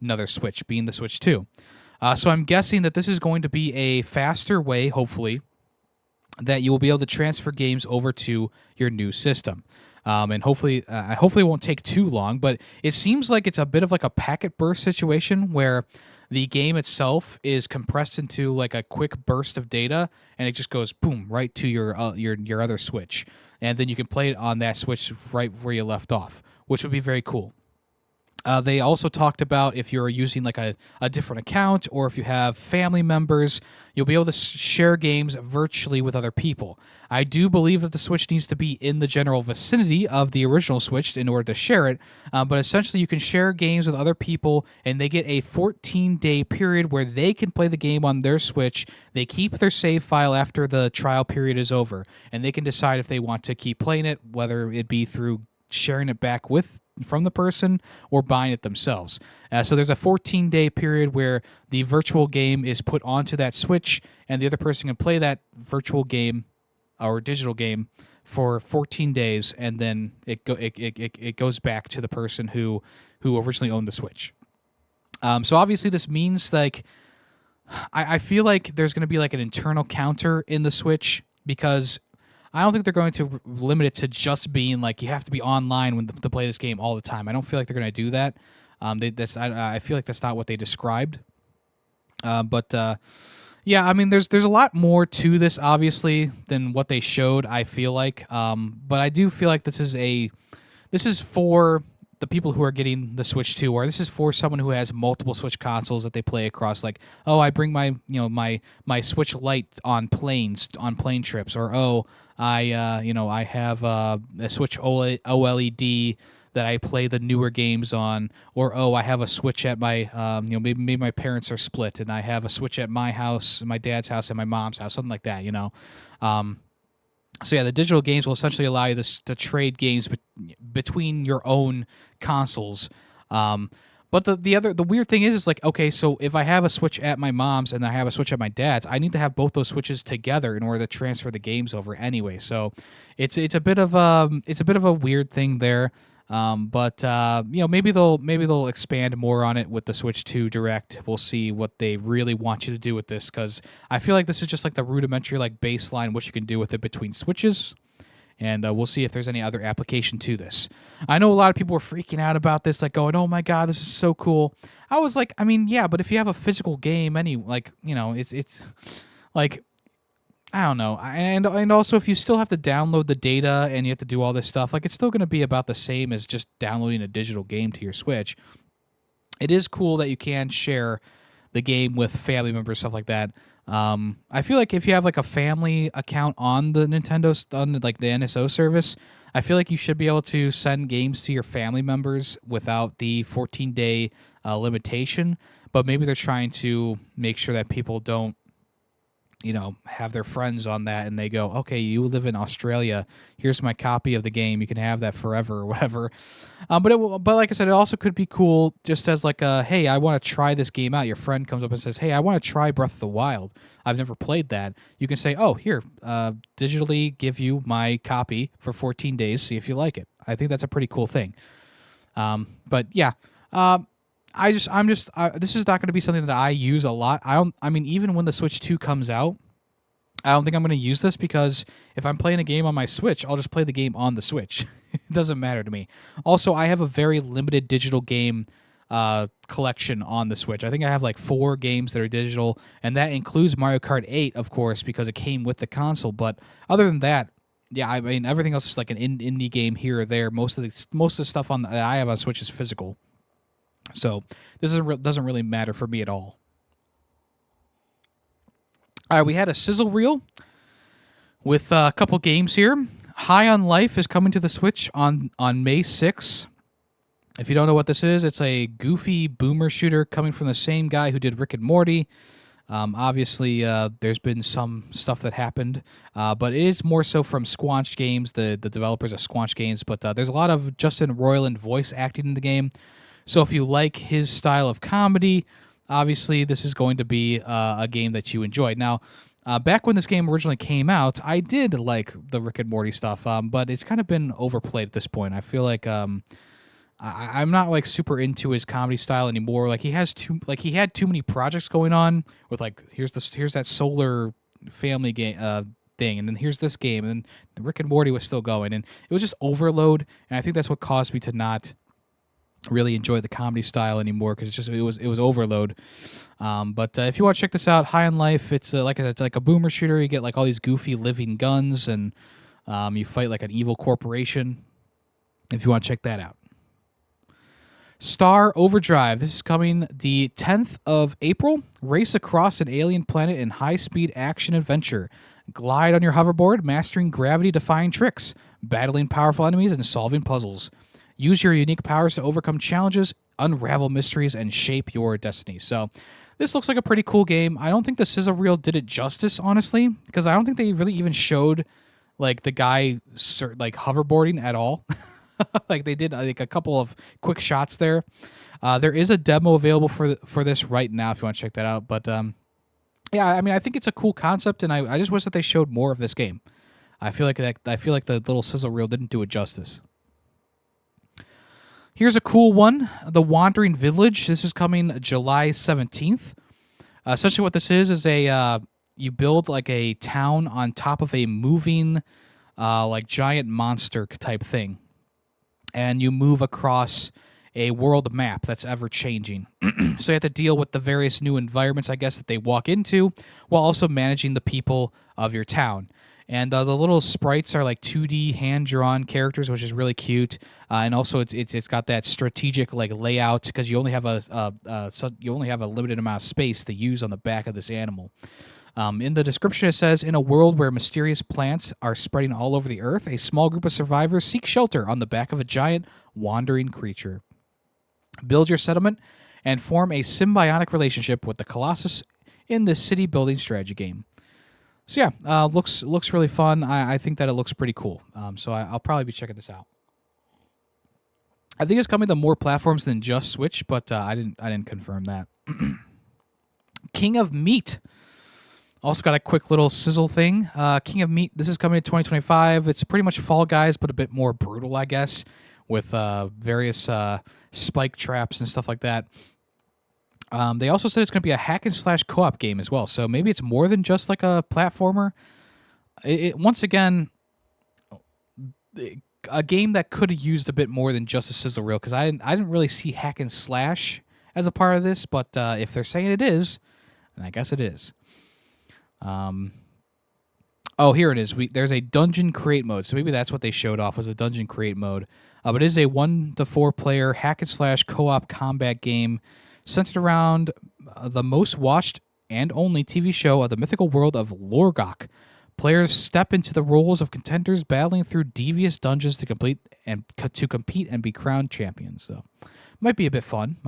another Switch, being the Switch 2. So I'm guessing that this is going to be a faster way, hopefully, that you will be able to transfer games over to your new system. And hopefully it won't take too long, but it seems like it's a bit of like a packet burst situation where the game itself is compressed into like a quick burst of data, and it just goes boom right to your other Switch, and then you can play it on that Switch right where you left off, which would be very cool. They also talked about if you're using like a different account or if you have family members, you'll be able to share games virtually with other people. I do believe that the Switch needs to be in the general vicinity of the original Switch in order to share it, but essentially you can share games with other people and they get a 14-day period where they can play the game on their Switch. They keep their save file after the trial period is over, and they can decide if they want to keep playing it, whether it be through sharing it back from the person or buying it themselves. So there's a 14-day period where the virtual game is put onto that Switch, and the other person can play that virtual game or digital game for 14 days, and then it goes back to the person who originally owned the Switch. So obviously this means like I feel like there's going to be like an internal counter in the Switch, because I don't think they're going to limit it to just being like you have to be online to play this game all the time. I don't feel like they're going to do that. I feel like that's not what they described. Yeah, I mean, there's a lot more to this obviously than what they showed. I feel like, but I do feel like this is for the people who are getting the Switch 2, or this is for someone who has multiple Switch consoles that they play across. Like, oh, I bring my my Switch Lite on plane trips, or oh, I have a Switch OLED that I play the newer games on, or oh, I have a Switch at my maybe my parents are split and I have a Switch at my house, my dad's house, and my mom's house, something like that. So yeah, the digital games will essentially allow you to trade games between your own consoles. But the weird thing is like, okay, so if I have a Switch at my mom's and I have a Switch at my dad's, I need to have both those Switches together in order to transfer the games over anyway. So it's a bit of a weird thing there. But maybe they'll expand more on it with the Switch 2 Direct. We'll see what they really want you to do with this, because I feel like this is just like the rudimentary like baseline what you can do with it between Switches, and we'll see if there's any other application to this. I know a lot of people were freaking out about this, like going, "Oh my god, this is so cool." I was like, I mean, yeah, but if you have a physical game, it's like, I don't know. And also, if you still have to download the data and you have to do all this stuff, like, it's still going to be about the same as just downloading a digital game to your Switch. It is cool that you can share the game with family members, stuff like that. I feel like if you have like a family account on the on like the NSO service, I feel like you should be able to send games to your family members without the 14-day limitation. But maybe they're trying to make sure that people don't have their friends on that, and they go, okay, you live in Australia, here's my copy of the game, you can have that forever or whatever. But like I said, it also could be cool just as like hey, I want to try this game out. Your friend comes up and says, hey, I want to try Breath of the Wild. I've never played that. You can say, oh, here, digitally give you my copy for 14 days, see if you like it. I think that's a pretty cool thing. But yeah, this is not going to be something that I use a lot. I mean, even when the Switch 2 comes out, I don't think I'm going to use this, because if I'm playing a game on my Switch, I'll just play the game on the Switch. It doesn't matter to me. Also, I have a very limited digital game collection on the Switch. I think I have like 4 games that are digital, and that includes Mario Kart 8, of course, because it came with the console. But other than that, yeah, I mean, everything else is like an indie game here or there. Most of the stuff that I have on Switch is physical. So this doesn't really matter for me at all. All right, we had a sizzle reel with a couple games here. High on Life is coming to the Switch on May 6th. If you don't know what this is, it's a goofy boomer shooter coming from the same guy who did Rick and Morty. Obviously, there's been some stuff that happened, but it is more so from Squanch Games, the developers of Squanch Games. But there's a lot of Justin Roiland voice acting in the game. So if you like his style of comedy, obviously this is going to be a game that you enjoy. Now, back when this game originally came out, I did like the Rick and Morty stuff, but it's kind of been overplayed at this point. I feel like I'm not like super into his comedy style anymore. Like he had too many projects going on with like here's that solar family game thing, and then here's this game, and then Rick and Morty was still going, and it was just overload. And I think that's what caused me to not really enjoy the comedy style anymore because it was overload. But if you want to check this out, High on Life, it's like I said, it's like a boomer shooter. You get like all these goofy living guns, and you fight like an evil corporation. If you want to check that out. Star Overdrive. This is coming the 10th of April. Race across an alien planet in high-speed action adventure. Glide on your hoverboard, mastering gravity-defying tricks, battling powerful enemies, and solving puzzles. Use your unique powers to overcome challenges, unravel mysteries, and shape your destiny. So this looks like a pretty cool game. I don't think the sizzle reel did it justice, honestly, because I don't think they really even showed like the guy like hoverboarding at all. Like they did like a couple of quick shots there. There is a demo available for this right now if you want to check that out. But yeah, I mean, I think it's a cool concept, and I just wish that they showed more of this game. I feel like the little sizzle reel didn't do it justice. Here's a cool one, The Wandering Village. This is coming July 17th. Essentially what this is you build like a town on top of a moving like giant monster type thing. And you move across a world map that's ever changing. So you have to deal with the various new environments, I guess, that they walk into, while also managing the people of your town. And the little sprites are like 2D hand-drawn characters, which is really cute. And also, it's got that strategic like layout because you only have a limited amount of space to use on the back of this animal. In the description, it says, in a world where mysterious plants are spreading all over the earth, a small group of survivors seek shelter on the back of a giant wandering creature. Build your settlement and form a symbiotic relationship with the Colossus in this city-building strategy game. So yeah, looks really fun. I think that it looks pretty cool. So I'll probably be checking this out. I think it's coming to more platforms than just Switch, but I didn't confirm that. King of Meat. Also got a quick little sizzle thing. King of Meat, this is coming in 2025. It's pretty much Fall Guys, but a bit more brutal, I guess, with various spike traps and stuff like that. They also said it's going to be a hack-and-slash co-op game as well, so maybe it's more than just like a platformer. Once again, a game that could have used a bit more than just a sizzle reel, because I didn't really see hack-and-slash as a part of this, but if they're saying it is, then I guess it is. Oh, here it is. There's a dungeon create mode, so maybe that's what they showed off was a dungeon create mode. But it is a 1 to 4 player hack and slash co-op combat game centered around the most watched and only TV show of the mythical world of Lorgok. Players step into the roles of contenders, battling through devious dungeons to compete and be crowned champions. So, might be a bit fun.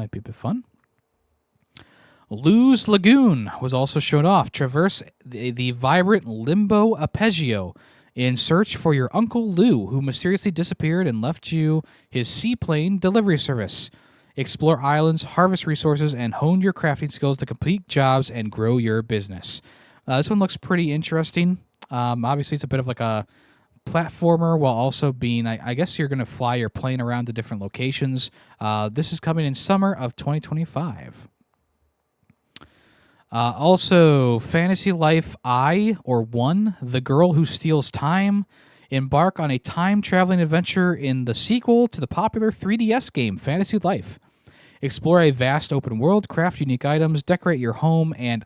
Luz Lagoon was also shown off. Traverse the vibrant Limbo Arpeggio in search for your Uncle Lou, who mysteriously disappeared and left you his seaplane delivery service. Explore islands, harvest resources, and hone your crafting skills to complete jobs and grow your business. This one looks pretty interesting. Obviously, it's a bit of like a platformer while also being, I guess you're going to fly your plane around to different locations. This is coming in summer of 2025. Also, Fantasy Life I, or 1, The Girl Who Steals Time. Embark on a time-traveling adventure in the sequel to the popular 3DS game, Fantasy Life. Explore a vast open world, craft unique items, decorate your home and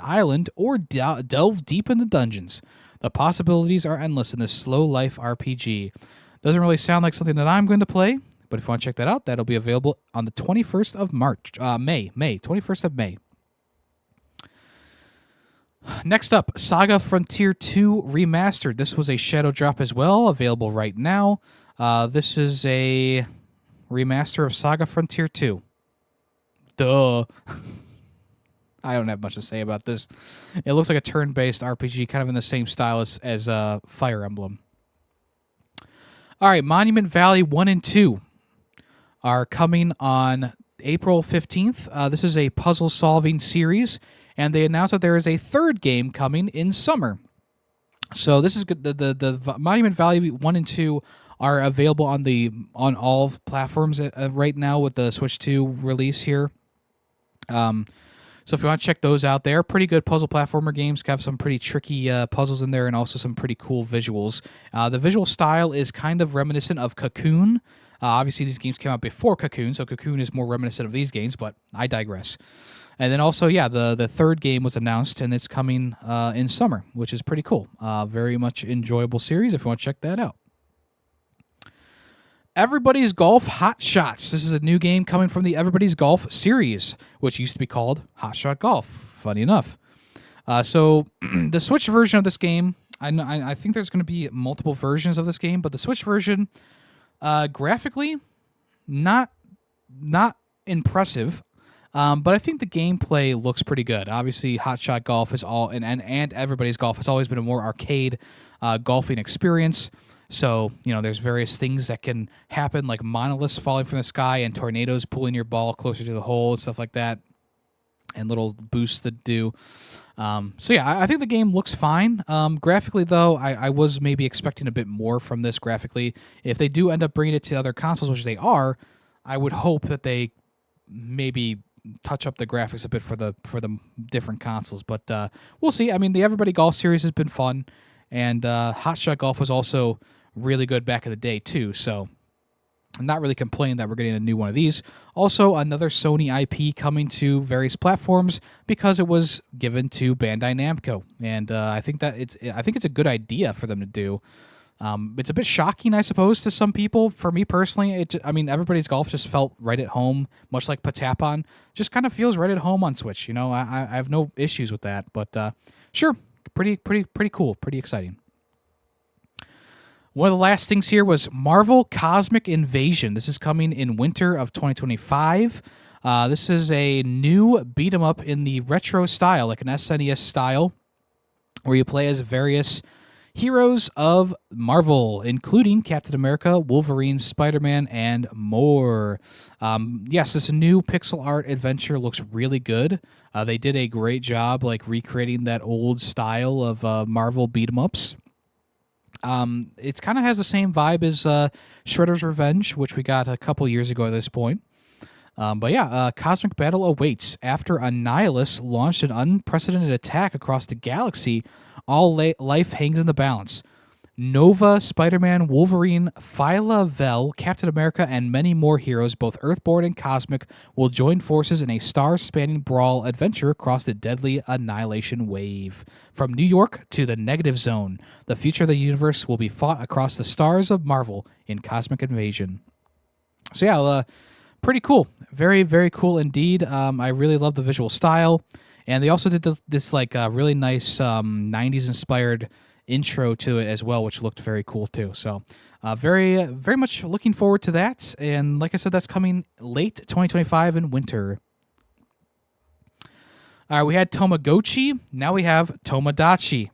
island, or delve deep into dungeons. The possibilities are endless in this slow life RPG. Doesn't really sound like something that I'm going to play, but if you want to check that out, that'll be available on the 21st of May, 21st of May. Next up, Saga Frontier 2 Remastered. This was a shadow drop as well, available right now. This is a remaster of Saga Frontier 2. Duh. I don't have much to say about this. It looks like a turn-based RPG, kind of in the same style as Fire Emblem. All right, Monument Valley 1 and 2 are coming on April 15th. This is a puzzle-solving series, and they announced that there is a third game coming in summer. So this is good. The Monument Valley 1 and 2 are available on all platforms right now with the Switch 2 release here. So if you want to check those out, they're pretty good puzzle platformer games. Have some pretty tricky puzzles in there and also some pretty cool visuals. The visual style is kind of reminiscent of Cocoon. Obviously, these games came out before Cocoon, so Cocoon is more reminiscent of these games, but I digress. And then also, yeah, the third game was announced, and it's coming in summer, which is pretty cool. Very much enjoyable series if you want to check that out. Everybody's Golf Hot Shots. This is a new game coming from the Everybody's Golf series, which used to be called Hot Shot Golf, funny enough. So the Switch version of this game, I think there's going to be multiple versions of this game, but the Switch version, graphically, not impressive, but I think the gameplay looks pretty good. Obviously, Hot Shot Golf is all, and Everybody's Golf has always been a more arcade golfing experience. So, there's various things that can happen, like monoliths falling from the sky and tornadoes pulling your ball closer to the hole and stuff like that, and little boosts that do. So, yeah, I think the game looks fine. Graphically, though, I was maybe expecting a bit more from this graphically. If they do end up bringing it to other consoles, which they are, I would hope that they maybe touch up the graphics a bit for the different consoles. But we'll see. I mean, the Everybody Golf series has been fun, and Hot Shot Golf was also really good back in the day too, so I'm not really complaining that we're getting a new one of these. Also, another Sony IP coming to various platforms because it was given to Bandai Namco, and I think it's a good idea for them to do. It's a bit shocking, I suppose, to some people. For me personally, Everybody's Golf just felt right at home, much like Patapon. Just kind of feels right at home on Switch. I have no issues with that, but sure, pretty cool, pretty exciting. One of the last things here was Marvel Cosmic Invasion. This is coming in winter of 2025. This is a new beat-em-up in the retro style, like an SNES style, where you play as various heroes of Marvel, including Captain America, Wolverine, Spider-Man, and more. Yes, this new pixel art adventure looks really good. They did a great job recreating that old style of Marvel beat-em-ups. It kind of has the same vibe as Shredder's Revenge, which we got a couple years ago at this point. But yeah, cosmic battle awaits. After Annihilus launched an unprecedented attack across the galaxy, all life hangs in the balance. Nova, Spider-Man, Wolverine, Phyla Vel, Captain America, and many more heroes, both Earthborn and Cosmic, will join forces in a star-spanning brawl adventure across the deadly Annihilation Wave. From New York to the Negative Zone, the future of the universe will be fought across the stars of Marvel in Cosmic Invasion. So yeah, pretty cool. Very, very cool indeed. I really love the visual style. And they also did this really nice 90s-inspired intro to it as well, which looked very cool too. So very, very much looking forward to that. And like I said, that's coming late 2025 in winter. All right, we had Tamagotchi. Now we have Tomodachi,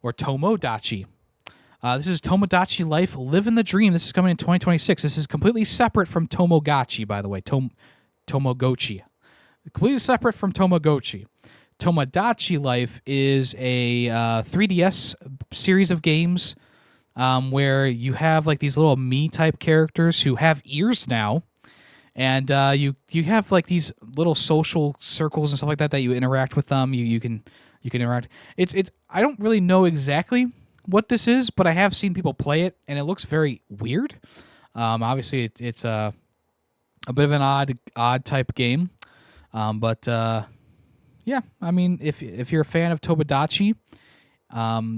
or Tomodachi. This is Tomodachi Life, Living the Dream. This is coming in 2026. This is completely separate from Tomogachi, by the way. Tamagotchi. Completely separate from Tamagotchi. Tomodachi Life is a 3DS series of games where you have these little me-type characters who have ears now, and you have these little social circles and stuff like that you interact with them. You can interact. It's I don't really know exactly what this is, but I have seen people play it, and it looks very weird. Obviously, it's a bit of an odd type game, but yeah, I mean, if you're a fan of Tomodachi,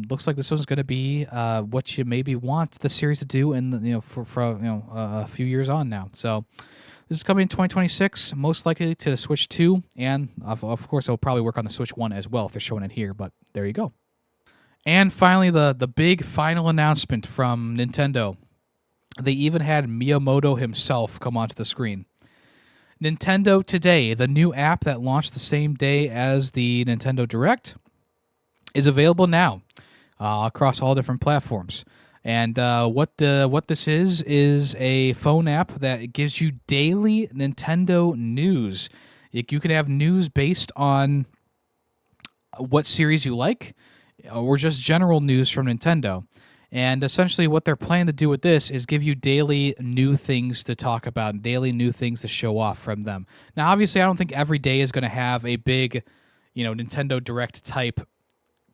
looks like this one's going to be what you maybe want the series to do, and for a few years on now. So this is coming in 2026, most likely to the Switch 2, and of course it'll probably work on the Switch 1 as well if they're showing it here. But there you go. And finally, the big final announcement from Nintendo. They even had Miyamoto himself come onto the screen. Nintendo Today, the new app that launched the same day as the Nintendo Direct, is available now across all different platforms. And what this is a phone app that gives you daily Nintendo news. You can have news based on what series you like, or just general news from Nintendo. And essentially, what they're planning to do with this is give you daily new things to talk about, daily new things to show off from them. Now, obviously, I don't think every day is going to have a big, Nintendo Direct type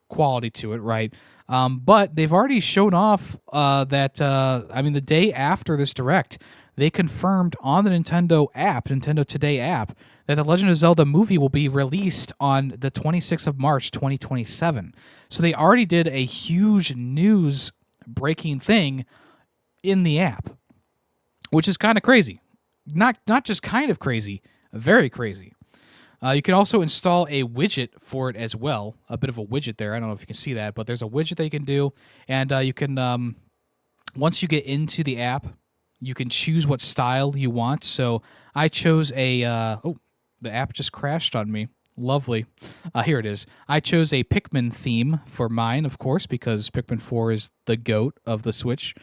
quality to it, right? But they've already shown off that, the day after this Direct, they confirmed on the Nintendo Today app, that the Legend of Zelda movie will be released on the 26th of March, 2027. So they already did a huge news breaking thing in the app, which is kind of crazy. Not just kind of crazy, very crazy. You can also install a widget for it as well, a bit of a widget there. I don't know if you can see that, but there's a widget that you can do, and you can, once you get into the app, you can choose what style you want. So I chose the app just crashed on me. Lovely. Here it is. I chose a Pikmin theme for mine, of course, because Pikmin 4 is the GOAT of the Switch.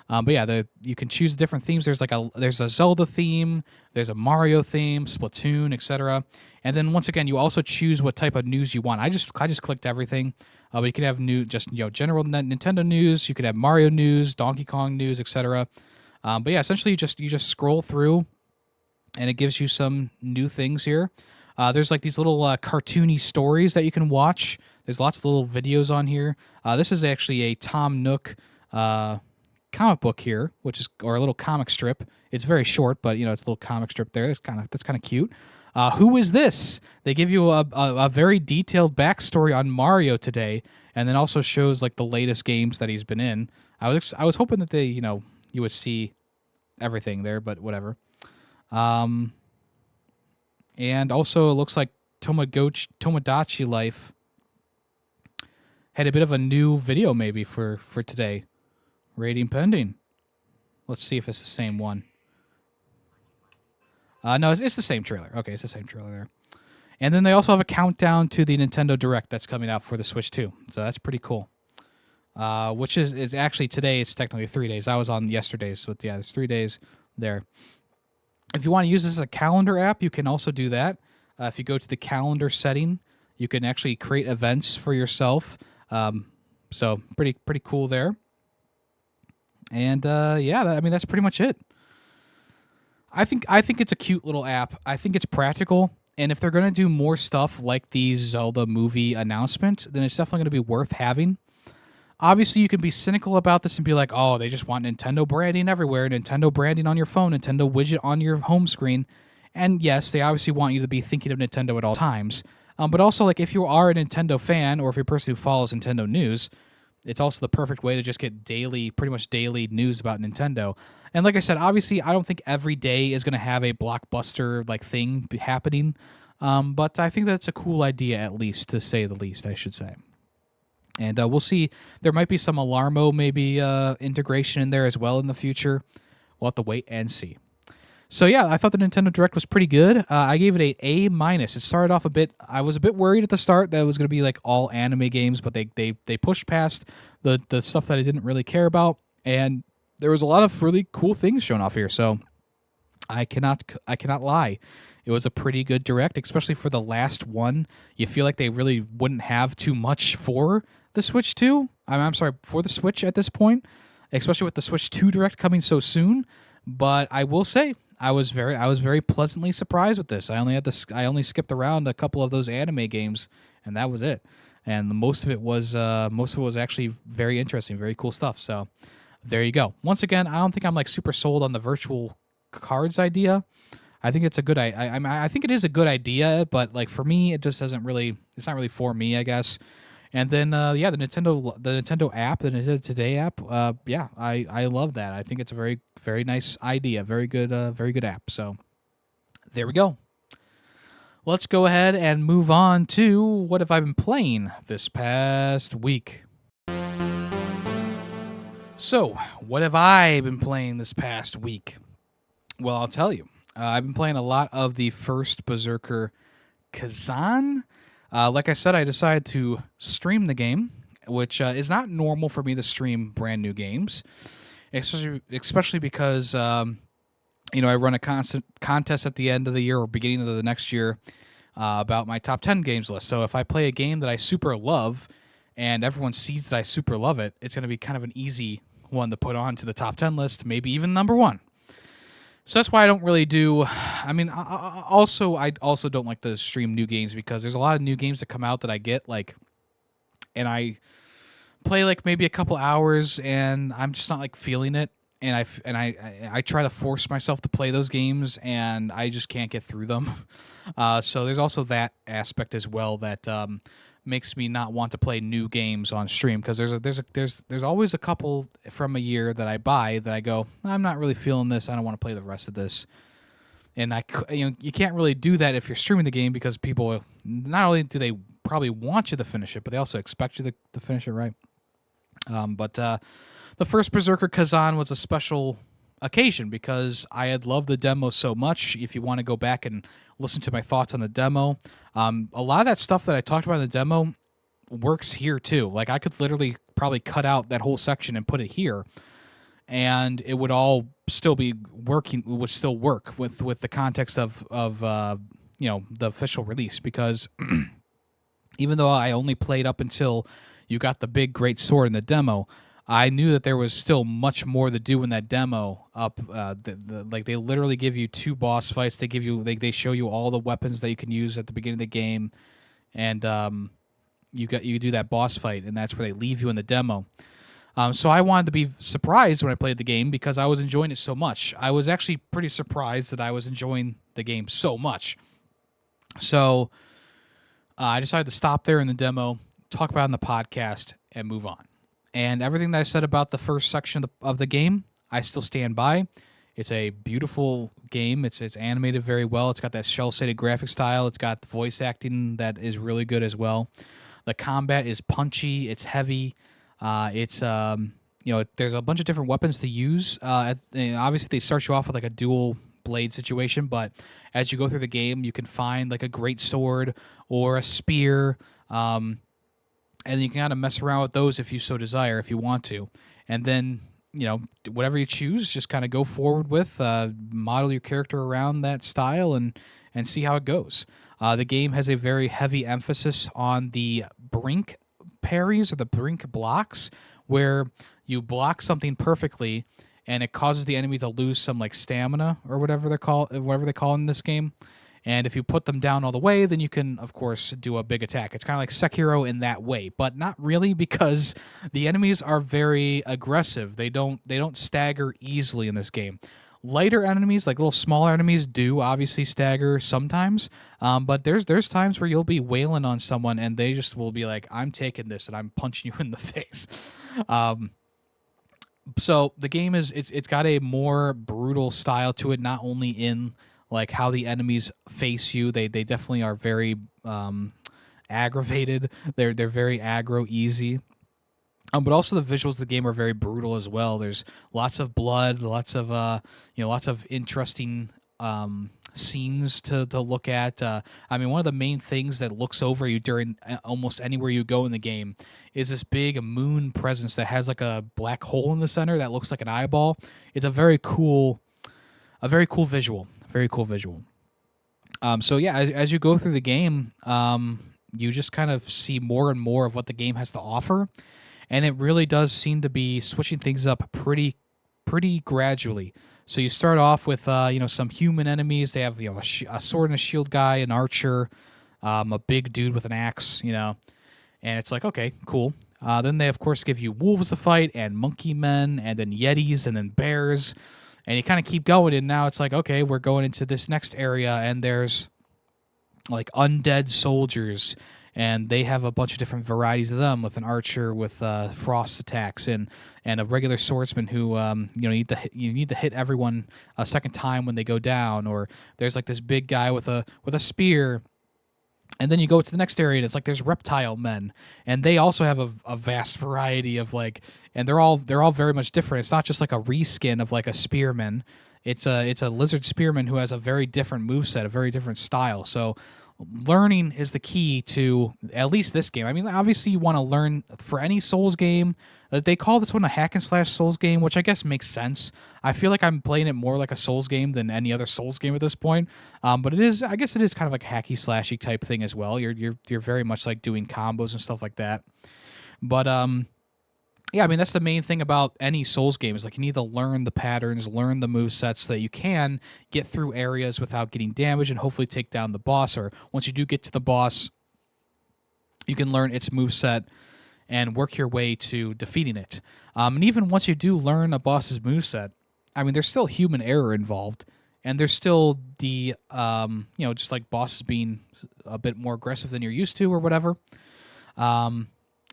But yeah, you can choose different themes. There's a Zelda theme, there's a Mario theme, Splatoon, etc. And then once again, you also choose what type of news you want. I just clicked everything. But you can have general Nintendo news. You could have Mario news, Donkey Kong news, etc. But yeah, essentially you just scroll through, and it gives you some new things here. There's like these little cartoony stories that you can watch. There's lots of little videos on here. This is actually a Tom Nook comic book here, or a little comic strip. It's very short, but it's a little comic strip there. That's kind of cute. Who is this? They give you a very detailed backstory on Mario today, and then also shows like the latest games that he's been in. I was hoping that you would see everything there, but whatever. And also it looks like Tomodachi Life had a bit of a new video maybe for today. Rating pending. Let's see if it's the same one. No, it's the same trailer. Okay, it's the same trailer there. And then they also have a countdown to the Nintendo Direct that's coming out for the Switch 2. So that's pretty cool. Which is actually today, it's technically 3 days. I was on yesterday's, so yeah, there's 3 days there. If you want to use this as a calendar app, you can also do that. If you go to the calendar setting, you can actually create events for yourself. So pretty cool there. And that's pretty much it. I think it's a cute little app. I think it's practical, and if they're going to do more stuff like the Zelda movie announcement, then it's definitely going to be worth having. Obviously, you can be cynical about this and be like, oh, they just want Nintendo branding everywhere, Nintendo branding on your phone, Nintendo widget on your home screen. And yes, they obviously want you to be thinking of Nintendo at all times. But also, like, if you are a Nintendo fan, or if you're a person who follows Nintendo news, it's also the perfect way to just get pretty much daily news about Nintendo. And like I said, obviously, I don't think every day is going to have a blockbuster like thing happening. But I think that's a cool idea, at least, to say the least, I should say. And we'll see. There might be some Alarmo maybe integration in there as well in the future. We'll have to wait and see. So yeah, I thought the Nintendo Direct was pretty good. I gave it an A-. It started off a bit. I was a bit worried at the start that it was going to be like all anime games, but they pushed past the stuff that I didn't really care about, and there was a lot of really cool things shown off here. So I cannot lie. It was a pretty good Direct, especially for the last one. You feel like they really wouldn't have too much for the Switch 2. I'm sorry, for the Switch at this point, especially with the Switch 2 Direct coming so soon. But I will say, I was very pleasantly surprised with this. I only skipped around a couple of those anime games, and that was it. And most of it was actually very interesting, very cool stuff. So there you go. Once again, I don't think I'm like super sold on the virtual cards idea. I think it's a good. I think it is a good idea, but like for me, it just doesn't really. It's not really for me, I guess. And then the Nintendo app, the Nintendo Today app. I love that. I think it's a very nice idea. Very good app. So there we go. Let's go ahead and move on to what have I been playing this past week. So, what have I been playing this past week? Well, I'll tell you. I've been playing a lot of the first Berserker Khazan. Like I said, I decided to stream the game which is not normal for me to stream brand new games, especially because I run a constant contest at the end of the year or beginning of the next year about my top 10 games list. So if I play a game that I super love and everyone sees that I super love it, it's going to be kind of an easy one to put on to the top 10 list, maybe even number one. So that's why I don't really do. I mean, I also don't like to stream new games because there's a lot of new games that come out that I get and I play maybe a couple hours and I'm just not feeling it, and I try to force myself to play those games and I just can't get through them. So there's also that aspect as well that makes me not want to play new games on stream, because there's always a couple from a year that I buy that I go, I'm not really feeling this, I don't want to play the rest of this. And you can't really do that if you're streaming the game, because people, not only do they probably want you to finish it, but they also expect you to finish it, right? But the first Berserker Khazan was a special occasion because I had loved the demo so much. If you want to go back and listen to my thoughts on the demo, a lot of that stuff that I talked about in the demo works here too. I could literally probably cut out that whole section and put it here, and it would all still be working. It would still work with the context of the official release, because even though I only played up until you got the big great sword in the demo, I knew that there was still much more to do in that demo. They literally give you 2 boss fights. They give you they show you all the weapons that you can use at the beginning of the game, and you do that boss fight, and that's where they leave you in the demo. So I wanted to be surprised when I played the game because I was enjoying it so much. I was actually pretty surprised that I was enjoying the game so much. So I decided to stop there in the demo, talk about it in the podcast, and move on. And everything that I said about the first section of the game, I still stand by. It's a beautiful game. It's animated very well. It's got that cel-shaded graphic style. It's got the voice acting that is really good as well. The combat is punchy. It's heavy. There's a bunch of different weapons to use. Obviously, they start you off with a dual blade situation, but as you go through the game, you can find a great sword or a spear. And you can kind of mess around with those if you so desire, if you want to. And then, whatever you choose, just kind of go forward with, model your character around that style and see how it goes. The game has a very heavy emphasis on the brink parries, or the brink blocks, where you block something perfectly and it causes the enemy to lose some stamina or whatever they call in this game. And if you put them down all the way, then you can, of course, do a big attack. It's kind of like Sekiro in that way, but not really, because the enemies are very aggressive. They don't stagger easily in this game. Lighter enemies, little smaller enemies, do obviously stagger sometimes, but there's times where you'll be wailing on someone and they just will be like, I'm taking this and I'm punching you in the face. So the game it's got a more brutal style to it, not only in how the enemies face you. They definitely are very aggravated. They're very aggro easy. But also the visuals of the game are very brutal as well. There's lots of blood, lots of interesting scenes to look at. One of the main things that looks over you during almost anywhere you go in the game is this big moon presence that has a black hole in the center that looks like an eyeball. It's a very cool visual. Very cool visual. So yeah, as you go through the game, you just kind of see more and more of what the game has to offer, and it really does seem to be switching things up pretty gradually. So you start off with some human enemies. They have a sword and a shield guy, an archer, a big dude with an axe, and it's okay, cool. Then they of course give you wolves to fight, and monkey men, and then yetis, and then bears. And you kind of keep going, and now it's okay, we're going into this next area, and there's undead soldiers, and they have a bunch of different varieties of them, with an archer with frost attacks, and a regular swordsman who you need to hit everyone a second time when they go down, or there's this big guy with a spear. And then you go to the next area, and it's there's reptile men, and they also have a vast variety of and they're all very much different. It's not just a reskin of a spearman. It's a lizard spearman who has a very different moveset, a very different style. So learning is the key to at least this game. I mean, obviously you want to learn for any Souls game. They call this one a hack and slash Souls game, which I guess makes sense. I feel like I'm playing it more like a Souls game than any other Souls game at this point. But it is, I guess, it is kind of like a hacky slashy type thing as well. You're very much like doing combos and stuff like that. But yeah, I mean, that's the main thing about any Souls game is like you need to learn the patterns, learn the movesets so that you can get through areas without getting damaged and hopefully take down the boss. Or once you do get to the boss, you can learn its moveset and work your way to defeating it. And even once you do learn a boss's moveset, I mean, there's still human error involved. And there's still the, just like bosses being a bit more aggressive than you're used to or whatever.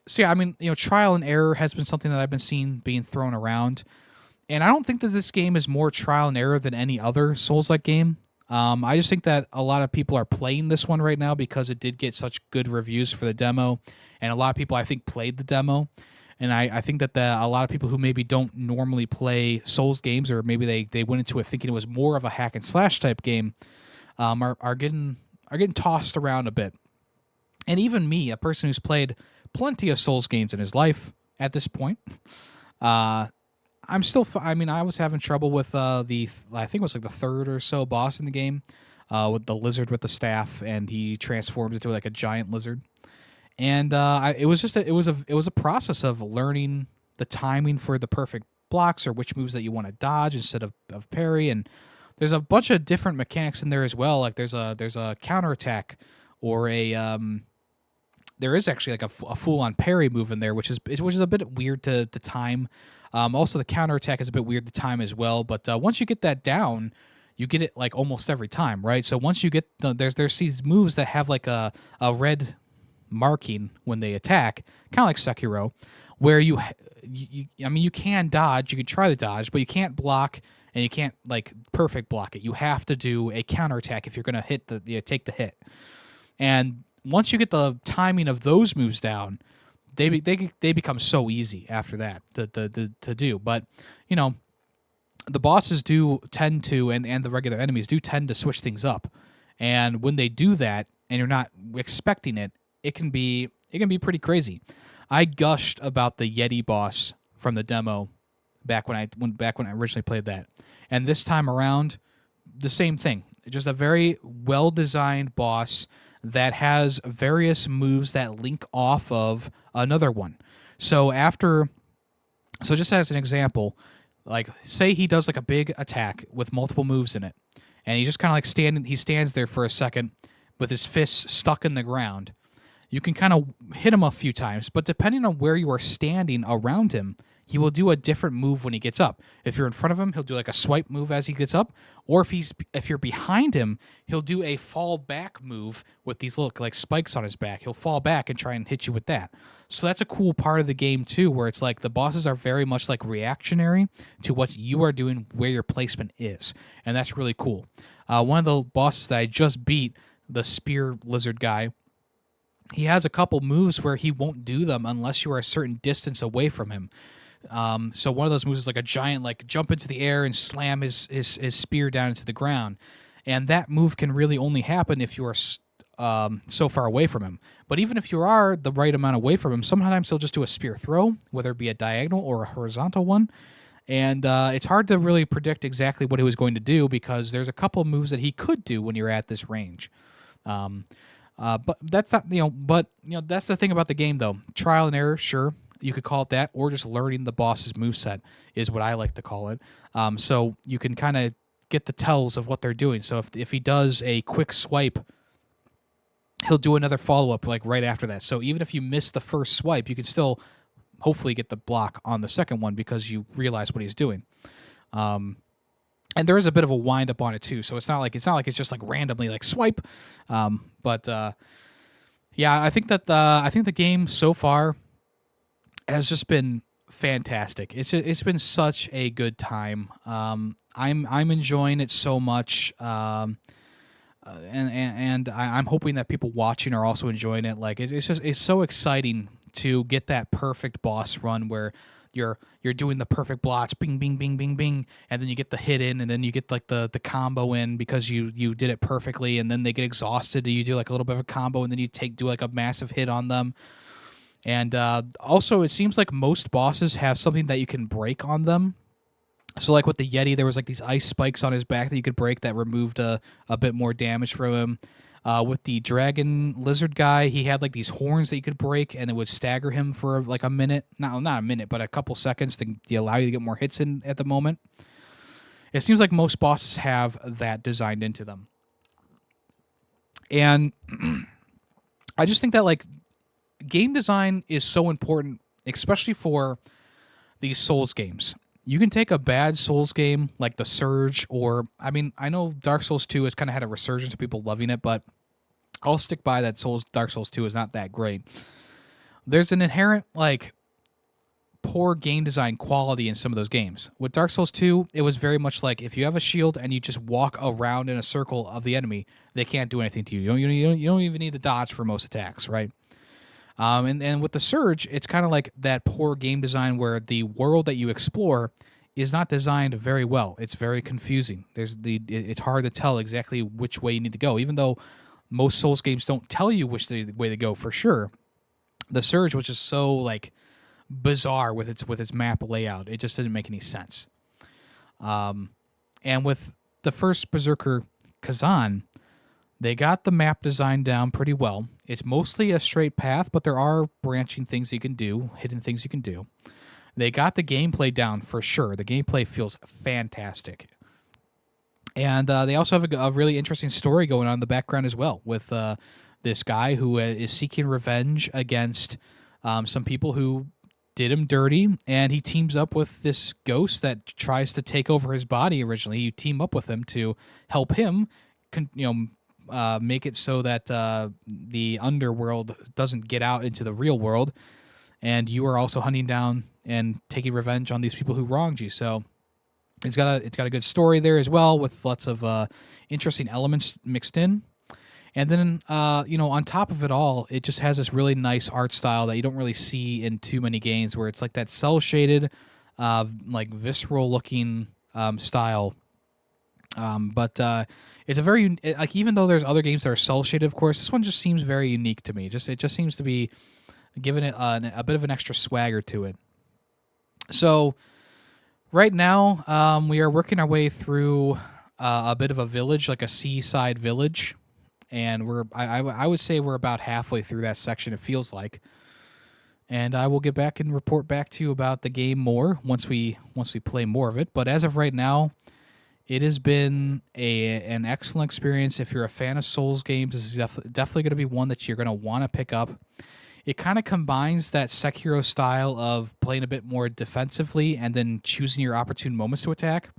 So yeah, I mean, trial and error has been something that I've been seeing being thrown around, and I don't think that this game is more trial and error than any other Souls-like game. I just think that a lot of people are playing this one right now because it did get such good reviews for the demo, and a lot of people I think played the demo, and I think that a lot of people who maybe don't normally play Souls games, or maybe they went into it thinking it was more of a hack and slash type game, are getting tossed around a bit, and even me, a person who's played plenty of Souls games in his life at this point. I'm still. I mean, I was having trouble with I think it was like the third or so boss in the game, with the lizard with the staff, and he transforms into like a giant lizard. And it was just it was a process of learning the timing for the perfect blocks or which moves that you want to dodge instead of parry. And there's a bunch of different mechanics in there as well. Like there's a counterattack or a there is actually like a full-on parry move in there, which is a bit weird to time. Also, the counterattack is a bit weird to time as well. But once you get that down, you get it like almost every time, right? So once you get there's these moves that have like a red marking when they attack, kind of like Sekiro, where you can dodge, you can try to dodge, but you can't block and you can't like perfect block it. You have to do a counterattack if you're gonna hit take the hit. And once you get the timing of those moves down, they become so easy after that to do. But the bosses do tend to, and the regular enemies do tend to switch things up. And when they do that, and you're not expecting it, it can be pretty crazy. I gushed about the Yeti boss from the demo back when I originally played that, and this time around, the same thing. Just a very well designed boss that has various moves that link off of another one. So just as an example, like say he does like a big attack with multiple moves in it, and he just kind of like he stands there for a second with his fists stuck in the ground. You can kind of hit him a few times, but depending on where you are standing around him, he will do a different move when he gets up. If you're in front of him, he'll do like a swipe move as he gets up, or if you're behind him, he'll do a fall back move with these little like spikes on his back. He'll fall back and try and hit you with that. So that's a cool part of the game too, where it's like the bosses are very much like reactionary to what you are doing, where your placement is, and that's really cool. One of the bosses that I just beat, the spear lizard guy, he has a couple moves where he won't do them unless you are a certain distance away from him. So one of those moves is like a giant, like jump into the air and slam his spear down into the ground, and that move can really only happen if you are so far away from him. But even if you are the right amount away from him, sometimes he'll just do a spear throw, whether it be a diagonal or a horizontal one, and it's hard to really predict exactly what he was going to do because there's a couple of moves that he could do when you're at this range. But that's not that's the thing about the game though. Trial and error, sure. You could call it that, or just learning the boss's moveset is what I like to call it. So you can kind of get the tells of what they're doing. So if he does a quick swipe, he'll do another follow-up like right after that. So even if you miss the first swipe, you can still hopefully get the block on the second one because you realize what he's doing. And there is a bit of a wind-up on it too. So it's not like it's just like randomly like swipe. But I think that the game so far has just been fantastic. It's been such a good time. I'm enjoying it so much, and I'm hoping that people watching are also enjoying it. Like it's so exciting to get that perfect boss run where you're doing the perfect blots, bing, bing, bing, bing, bing, and then you get the hit in, and then you get like the combo in because you did it perfectly, and then they get exhausted, and you do like a little bit of a combo, and then you do like a massive hit on them. And also, it seems like most bosses have something that you can break on them. So like with the Yeti, there was like these ice spikes on his back that you could break that removed a bit more damage from him. With the dragon lizard guy, he had like these horns that you could break, and it would stagger him for like a minute. Not a minute, but a couple seconds to allow you to get more hits in at the moment. It seems like most bosses have that designed into them. And I just think that like game design is so important, especially for these Souls games. You can take a bad Souls game like The Surge, or I mean, I know Dark Souls 2 has kind of had a resurgence of people loving it, but I'll stick by that Dark Souls 2 is not that great. There's an inherent like poor game design quality in some of those games. With Dark Souls 2, it was very much like if you have a shield and you just walk around in a circle of the enemy, they can't do anything to you. You don't even need to dodge for most attacks, right? And with the Surge, it's kind of like that poor game design where the world that you explore is not designed very well. It's very confusing. It's hard to tell exactly which way you need to go, even though most Souls games don't tell you which way to go for sure. The Surge was just so like bizarre with its map layout. It just didn't make any sense. And with the first Berserker, Khazan, they got the map design down pretty well. It's mostly a straight path, but there are branching things you can do, hidden things you can do. They got the gameplay down for sure. The gameplay feels fantastic. And they also have a really interesting story going on in the background as well, with this guy who is seeking revenge against some people who did him dirty, and he teams up with this ghost that tries to take over his body originally. You team up with him to help him, make it so that the underworld doesn't get out into the real world, and you are also hunting down and taking revenge on these people who wronged you. So it's got a good story there as well, with lots of interesting elements mixed in. And then on top of it all, it just has this really nice art style that you don't really see in too many games, where it's like that cell shaded, like visceral looking style. But it's a very like, even though there's other games that are cell shaded, of course, this one just seems very unique to me. It just seems to be giving it a bit of an extra swagger to it. So right now, we are working our way through a bit of a village, like a seaside village, and I would say we're about halfway through that section. It feels like. And I will get back and report back to you about the game more once we play more of it. But as of right now, it has been an excellent experience. If you're a fan of Souls games, this is definitely going to be one that you're going to want to pick up. It kind of combines that Sekiro style of playing a bit more defensively and then choosing your opportune moments to attack,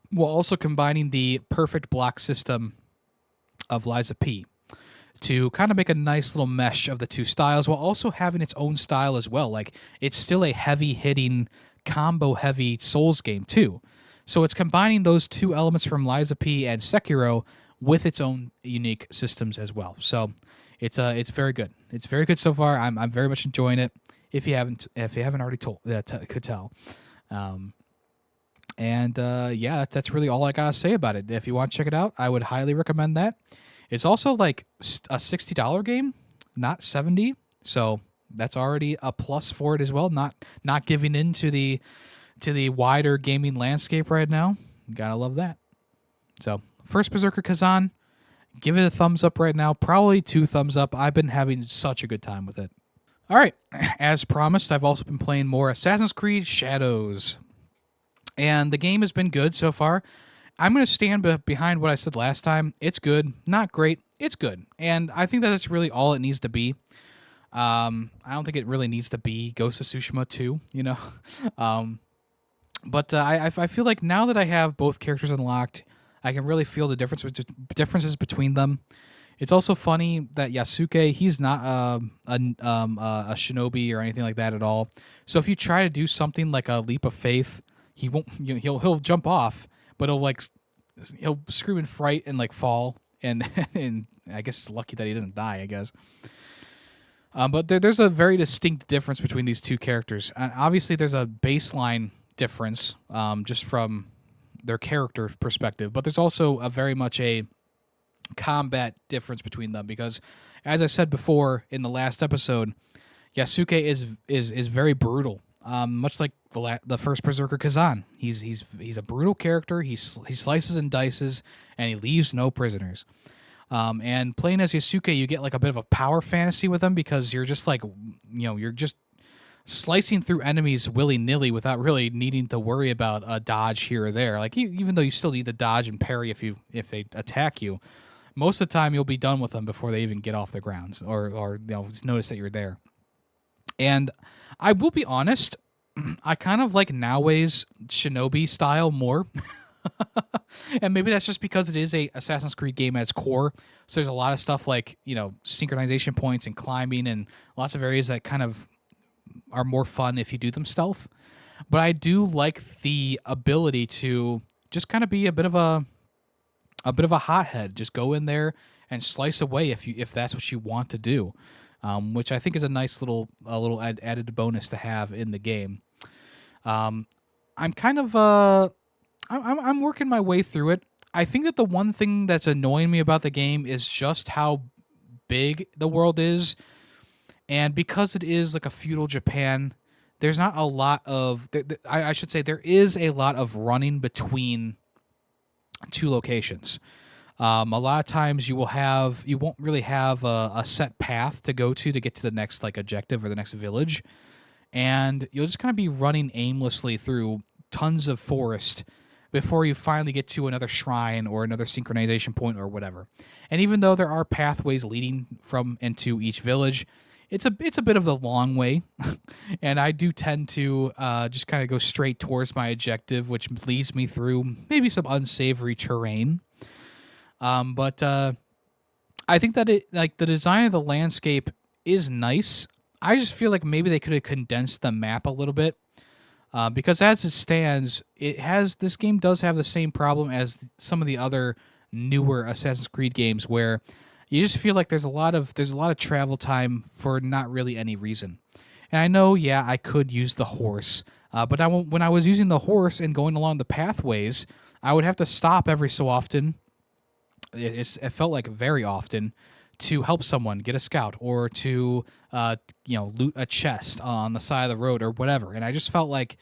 while also combining the perfect block system of Liza P to kind of make a nice little mesh of the two styles, while also having its own style as well. Like, it's still a heavy-hitting, combo-heavy Souls game, too. So it's combining those two elements from Liza P and Sekiro with its own unique systems as well. So it's very good. It's very good so far. I'm very much enjoying it. If you haven't already could tell. Yeah, that's really all I gotta say about it. If you want to check it out, I would highly recommend that. It's also like a $60 game, not $70. So that's already a plus for it as well. Not giving in to the wider gaming landscape right now. Gotta love that. So, first Berserker Khazan, give it a thumbs up right now. Probably 2 thumbs up. I've been having such a good time with it. All right, as promised, I've also been playing more Assassin's Creed Shadows. And the game has been good so far. I'm going to stand behind what I said last time. It's good. Not great. It's good. And I think that's really all it needs to be. I don't think it really needs to be Ghost of Tsushima 2, But I feel like now that I have both characters unlocked, I can really feel the differences between them. It's also funny that Yasuke, he's not a shinobi or anything like that at all. So if you try to do something like a leap of faith, he won't. He'll jump off, but he'll scream in fright and like fall. And and I guess it's lucky that he doesn't die, I guess. But there's a very distinct difference between these two characters. Obviously, there's a baseline difference just from their character perspective, but there's also a very much a combat difference between them because, as I said before in the last episode, Yasuke is very brutal, much like the first Berserker Khazan. He's a brutal character. He slices and dices, and he leaves no prisoners. And playing as Yasuke, you get like a bit of a power fantasy with him because you're just like, you're just slicing through enemies willy-nilly without really needing to worry about a dodge here or there. Like even though you still need to dodge and parry if they attack you, most of the time you'll be done with them before they even get off the ground or notice that you're there. And I will be honest, I kind of like Naoe's shinobi style more. And maybe that's just because it is a Assassin's Creed game at its core. So there's a lot of stuff like, synchronization points and climbing and lots of areas that kind of are more fun if you do them stealth. But I do like the ability to just kind of be a bit of a hothead. Just go in there and slice away if that's what you want to do. Which I think is a nice little added bonus to have in the game. I'm kind of I'm working my way through it. I think that the one thing that's annoying me about the game is just how big the world is, and because it is like a feudal Japan, there's not a lot of. I should say there is a lot of running between two locations. A lot of times you won't really have a set path to go to get to the next like objective or the next village, and you'll just kind of be running aimlessly through tons of forest before you finally get to another shrine or another synchronization point or whatever. And even though there are pathways leading from and to each village, it's a bit of the long way, and I do tend to just kind of go straight towards my objective, which leads me through maybe some unsavory terrain. But I think that the design of the landscape is nice. I just feel like maybe they could have condensed the map a little bit. Because as it stands, this game does have the same problem as some of the other newer Assassin's Creed games, where you just feel like there's a lot of travel time for not really any reason. And I know, yeah, I could use the horse, but when I was using the horse and going along the pathways, I would have to stop every so often. It felt like very often to help someone get a scout or to loot a chest on the side of the road or whatever. And I just felt like,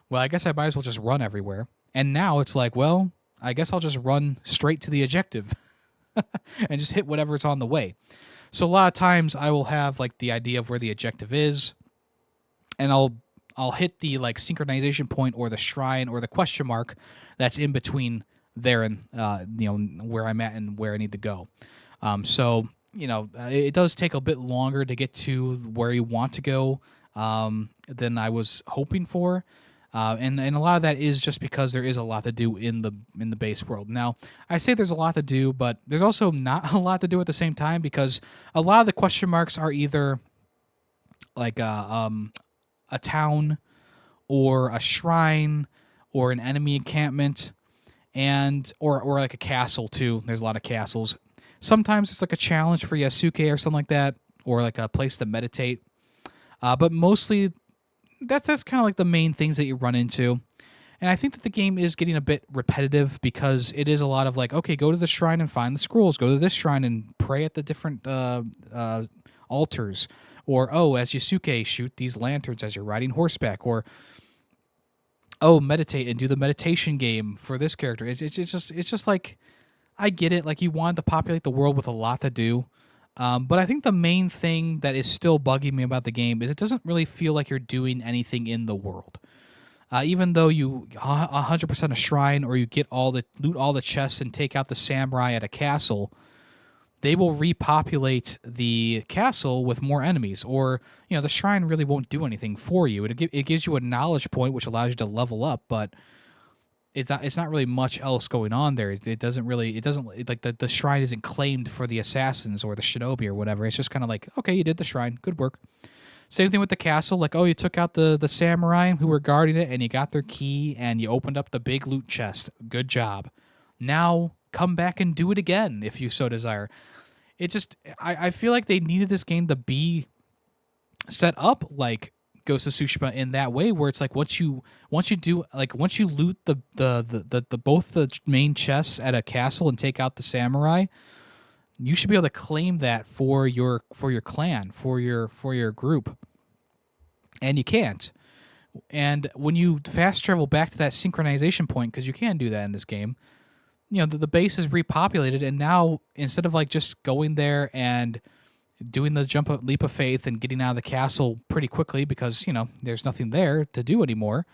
well, I guess I might as well just run everywhere. And now it's like, well, I guess I'll just run straight to the objective and just hit whatever's on the way. So a lot of times I will have like the idea of where the objective is, and I'll hit the like synchronization point or the shrine or the question mark that's in between there and where I'm at and where I need to go. So it does take a bit longer to get to where you want to go than I was hoping for, and a lot of that is just because there is a lot to do in the base world. Now, I say there's a lot to do, but there's also not a lot to do at the same time because a lot of the question marks are either like a town or a shrine or an enemy encampment, and or like a castle too. There's a lot of castles. Sometimes it's like a challenge for Yasuke or something like that, or like a place to meditate. But mostly, that's kind of like the main things that you run into. And I think that the game is getting a bit repetitive because it is a lot of like, okay, go to the shrine and find the scrolls. Go to this shrine and pray at the different altars. Or, as Yasuke, shoot these lanterns as you're riding horseback. Or, meditate and do the meditation game for this character. It's just like, I get it. Like, you want to populate the world with a lot to do. But I think the main thing that is still bugging me about the game is it doesn't really feel like you're doing anything in the world. Even though you 100% a shrine or you loot all the chests and take out the samurai at a castle, they will repopulate the castle with more enemies. Or, the shrine really won't do anything for you. It gives you a knowledge point, which allows you to level up, but it's not really much else going on there. The shrine isn't claimed for the assassins or the shinobi or whatever. It's just kind of like, okay, you did the shrine, good work. Same thing with the castle, like, you took out the samurai who were guarding it and you got their key and you opened up the big loot chest. Good job. Now come back and do it again if you so desire. I feel like they needed this game to be set up like Ghost of Tsushima in that way, where it's like once you loot the both the main chests at a castle and take out the samurai, you should be able to claim that for your clan, for your group, and you can't. And when you fast travel back to that synchronization point, because you can do that in this game, the base is repopulated, and now instead of like just going there and doing the leap of faith and getting out of the castle pretty quickly because there's nothing there to do anymore.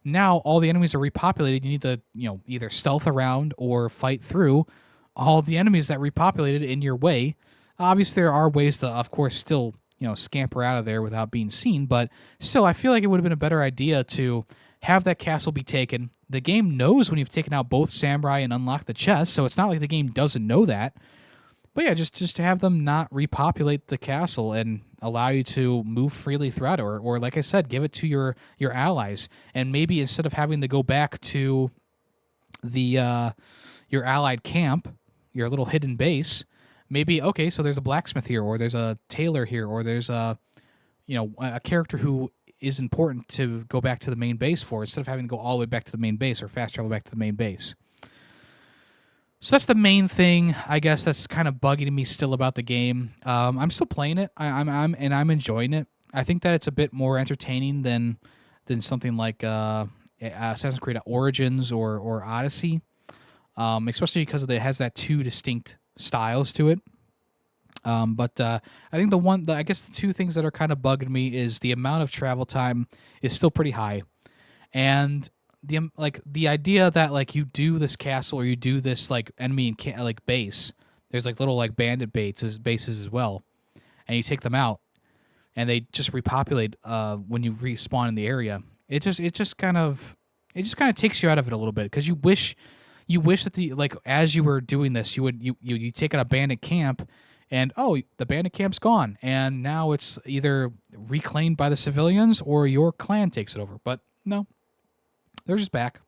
Now all the enemies are repopulated. You need to either stealth around or fight through all the enemies that repopulated in your way. Obviously, there are ways to, of course, still scamper out of there without being seen, but still, I feel like it would have been a better idea to have that castle be taken. The game knows when you've taken out both samurai and unlocked the chest, so it's not like the game doesn't know that. But yeah, just to have them not repopulate the castle and allow you to move freely throughout it, or like I said, give it to your allies, and maybe instead of having to go back to the your allied camp, your little hidden base, maybe okay, so there's a blacksmith here, or there's a tailor here, or there's a character who is important to go back to the main base for, instead of having to go all the way back to the main base or fast travel back to the main base. So that's the main thing, I guess, that's kind of bugging me still about the game. I'm still playing it. I'm enjoying it. I think that it's a bit more entertaining than something like Assassin's Creed Origins or Odyssey, especially because it has that two distinct styles to it. But I think I guess the two things that are kind of bugging me is the amount of travel time is still pretty high, and the idea that like you do this castle or you do this like enemy and base, there's like little like bandit bases as well, and you take them out, and they just repopulate when you respawn in the area. It just kind of takes you out of it a little bit, because you wish that as you were doing this, you take out a bandit camp, and the bandit camp's gone, and now it's either reclaimed by the civilians or your clan takes it over. But no, they're just back.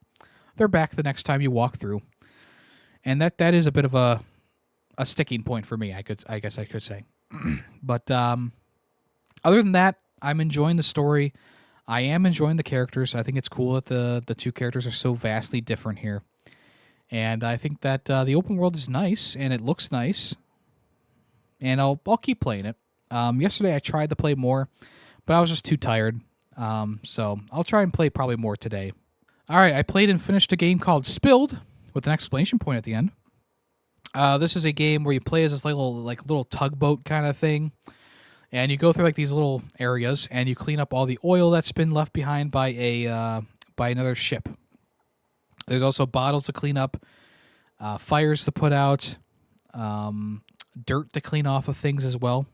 They're back the next time you walk through, and that is a bit of a sticking point for me. I guess I could say. But other than that, I'm enjoying the story. I am enjoying the characters. I think it's cool that the two characters are so vastly different here, and I think that the open world is nice and it looks nice, and I'll keep playing it. Yesterday I tried to play more, but I was just too tired. So I'll try and play probably more today. All right, I played and finished a game called Spilled with an exclamation point at the end. This is a game where you play as this little tugboat kind of thing, and you go through like these little areas and you clean up all the oil that's been left behind by another ship. There's also bottles to clean up, fires to put out, dirt to clean off of things as well.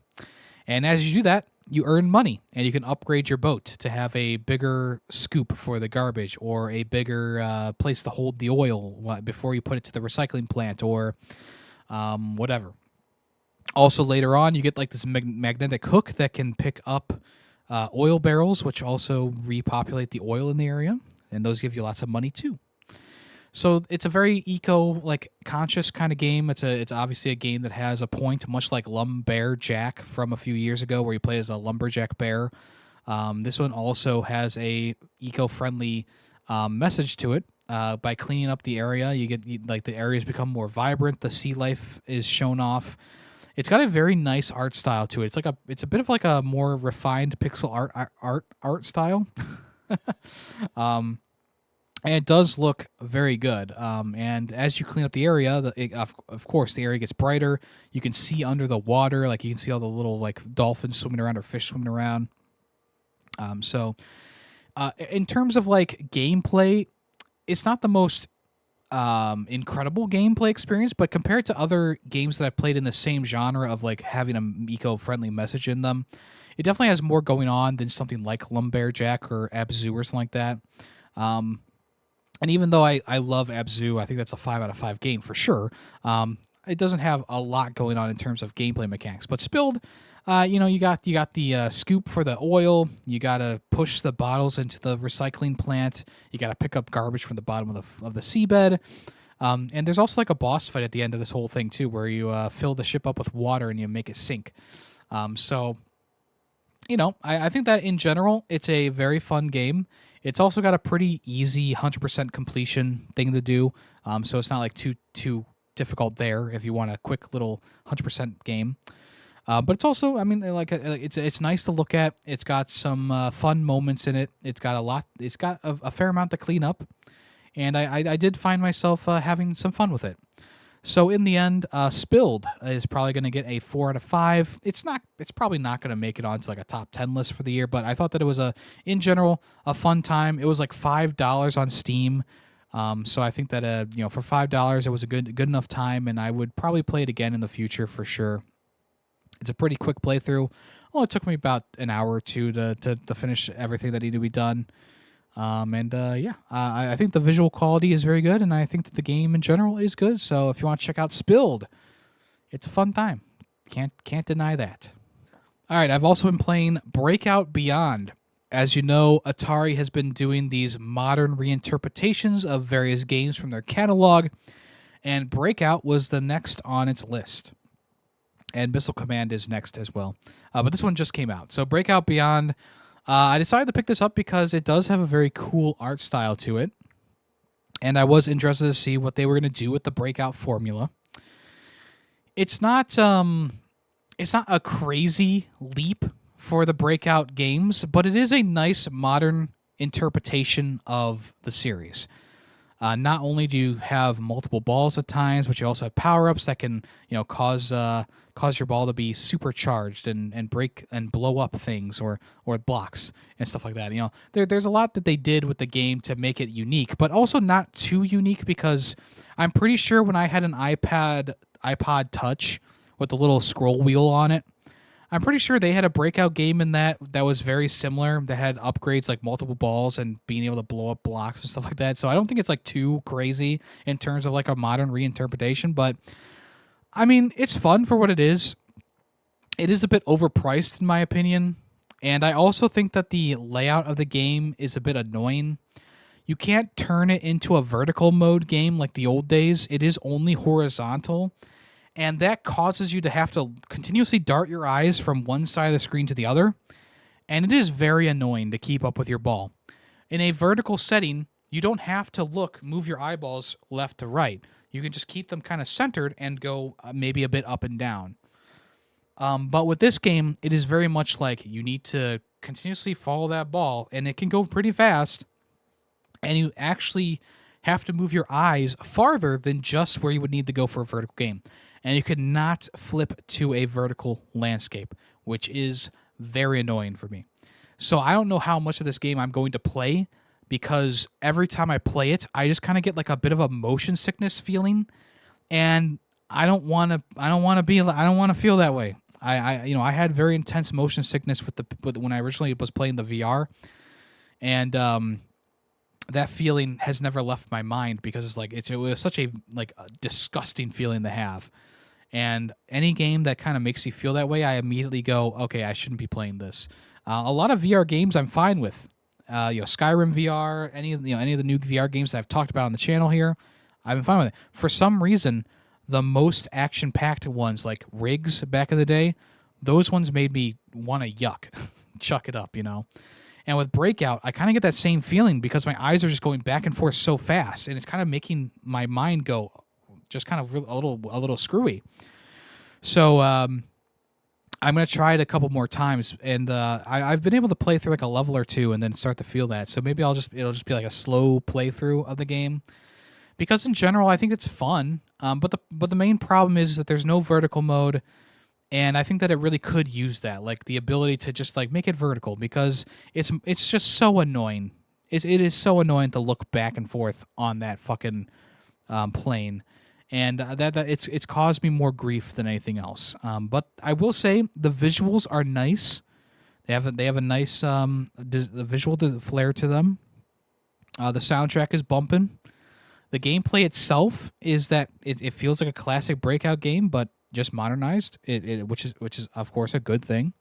And as you do that, you earn money, and you can upgrade your boat to have a bigger scoop for the garbage, or a bigger place to hold the oil before you put it to the recycling plant, or whatever. Also, later on, you get like this magnetic hook that can pick up oil barrels, which also repopulate the oil in the area, and those give you lots of money too. So it's a very conscious kind of game. It's obviously a game that has a point, much like Lumberjack from a few years ago, where you play as a lumberjack bear. This one also has a eco-friendly message to it. By cleaning up the area, the areas become more vibrant. The sea life is shown off. It's got a very nice art style to it. It's a bit of like a more refined pixel art style. And it does look very good. And as you clean up the area, of course, the area gets brighter. You can see under the water, you can see all the little dolphins swimming around or fish swimming around. In terms of gameplay, it's not the most incredible gameplay experience, but compared to other games that I've played in the same genre of having an eco-friendly message in them, it definitely has more going on than something like Lumberjack or Abzu or something like that. And even though I love Abzu, I think that's a 5 out of 5 game for sure. It doesn't have a lot going on in terms of gameplay mechanics. But Spilled, you got the scoop for the oil. You got to push the bottles into the recycling plant. You got to pick up garbage from the bottom of the seabed. And there's also a boss fight at the end of this whole thing too, where you fill the ship up with water and you make it sink. So I think that in general, it's a very fun game. It's also got a pretty easy 100% completion thing to do. So it's not like too difficult there if you want a quick little 100% game. But it's also, I mean, it's nice to look at. It's got some fun moments in it. It's got a lot. It's got a fair amount to clean up, and I did find myself having some fun with it. So in the end, Spilled is probably going to get a 4 out of 5. It's not. It's probably not going to make it onto like a top 10 list for the year. But I thought that it was in general, a fun time. It was like $5 on Steam. So I think that for $5, it was a good enough time, and I would probably play it again in the future for sure. It's a pretty quick playthrough. Well, it took me about an hour or two to finish everything that needed to be done. I think the visual quality is very good, and I think that the game in general is good. So if you want to check out Spilled, it's a fun time. Can't deny that. All right, I've also been playing Breakout Beyond. As you know, Atari has been doing these modern reinterpretations of various games from their catalog, and Breakout was the next on its list. And Missile Command is next as well. But this one just came out. So Breakout Beyond, I decided to pick this up because it does have a very cool art style to it. And I was interested to see what they were going to do with the Breakout formula. It's not a crazy leap for the Breakout games, but it is a nice modern interpretation of the series. Not only do you have multiple balls at times, but you also have power-ups that can, cause your ball to be supercharged and break and blow up things or blocks and stuff like that. There's a lot that they did with the game to make it unique, but also not too unique, because I'm pretty sure when I had an iPod Touch with the little scroll wheel on it, I'm pretty sure they had a Breakout game in that was very similar, that had upgrades like multiple balls and being able to blow up blocks and stuff like that. So I don't think it's like too crazy in terms of like a modern reinterpretation, but I mean, it's fun for what it is. It is a bit overpriced in my opinion, and I also think that the layout of the game is a bit annoying. You can't turn it into a vertical mode game like the old days. It is only horizontal. And that causes you to have to continuously dart your eyes from one side of the screen to the other. And it is very annoying to keep up with your ball. In a vertical setting, you don't have to move your eyeballs left to right. You can just keep them kind of centered and go maybe a bit up and down. But with this game, it is very much like you need to continuously follow that ball, and it can go pretty fast. And you actually have to move your eyes farther than just where you would need to go for a vertical game. And you could not flip to a vertical landscape, which is very annoying for me. So I don't know how much of this game I'm going to play, because every time I play it, I just kind of get like a bit of a motion sickness feeling, and I don't want to feel that way. I had very intense motion sickness when I originally was playing the VR, and that feeling has never left my mind, because it was such a disgusting feeling to have. And any game that kind of makes you feel that way, I immediately go, okay, I shouldn't be playing this. A lot of VR games I'm fine with. Skyrim VR, any of the new VR games that I've talked about on the channel here, I've been fine with it. For some reason, the most action-packed ones, like Rigs back in the day, those ones made me want to yuck, chuck it up, And with Breakout, I kind of get that same feeling, because my eyes are just going back and forth so fast, and it's kind of making my mind go just kind of a little screwy. So I'm going to try it a couple more times, and I've been able to play through like a level or two and then start to feel that. So maybe it'll just be like a slow playthrough of the game, because in general I think it's fun. But the main problem is that there's no vertical mode. And I think that it really could use that, like the ability to just like make it vertical, because it's just so annoying. It is so annoying to look back and forth on that fucking plane, and that it's caused me more grief than anything else. But I will say the visuals are nice. They have a nice the visual flair to them. The soundtrack is bumping. The gameplay itself is that it feels like a classic Breakout game, but just modernized, which is of course a good thing.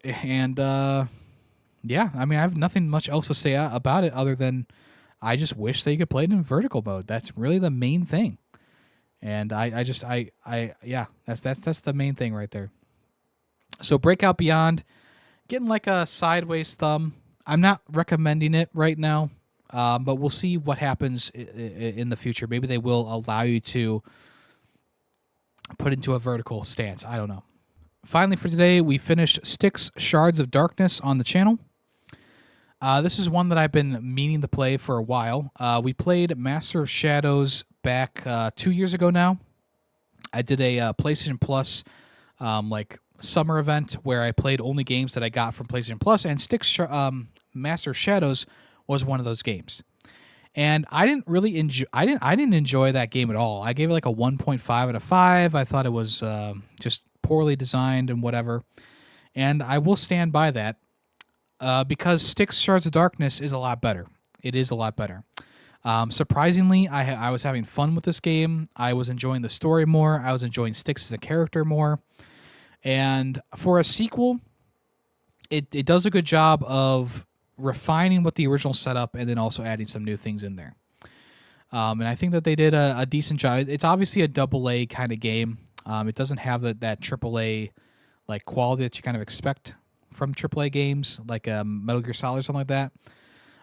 And yeah, I mean, I have nothing much else to say about it other than I just wish that you could play it in vertical mode. That's really the main thing. And yeah, that's the main thing right there. So Breakout Beyond, getting like a sideways thumb. I'm not recommending it right now, but we'll see what happens in the future. Maybe they will allow you to put into a vertical stance. I don't know. Finally, for today, we finished Styx Shards of Darkness on the channel. This is one that I've been meaning to play for a while. We played Master of Shadows back 2 years ago now. I did a PlayStation Plus like summer event where I played only games that I got from PlayStation Plus, and Styx Master of Shadows was one of those games. And I didn't really enjoy. I didn't enjoy that game at all. I gave it like a 1.5 out of 5. I thought it was just poorly designed and whatever. And I will stand by that because Styx Shards of Darkness is a lot better. It is a lot better. Surprisingly, I was having fun with this game. I was enjoying the story more. I was enjoying Styx as a character more. And for a sequel, it does a good job of refining what the original setup and then also adding some new things in there. And I think that they did a decent job. It's obviously a AA kind of game. It doesn't have that AAA like quality that you kind of expect from AAA games, like Metal Gear Solid or something like that.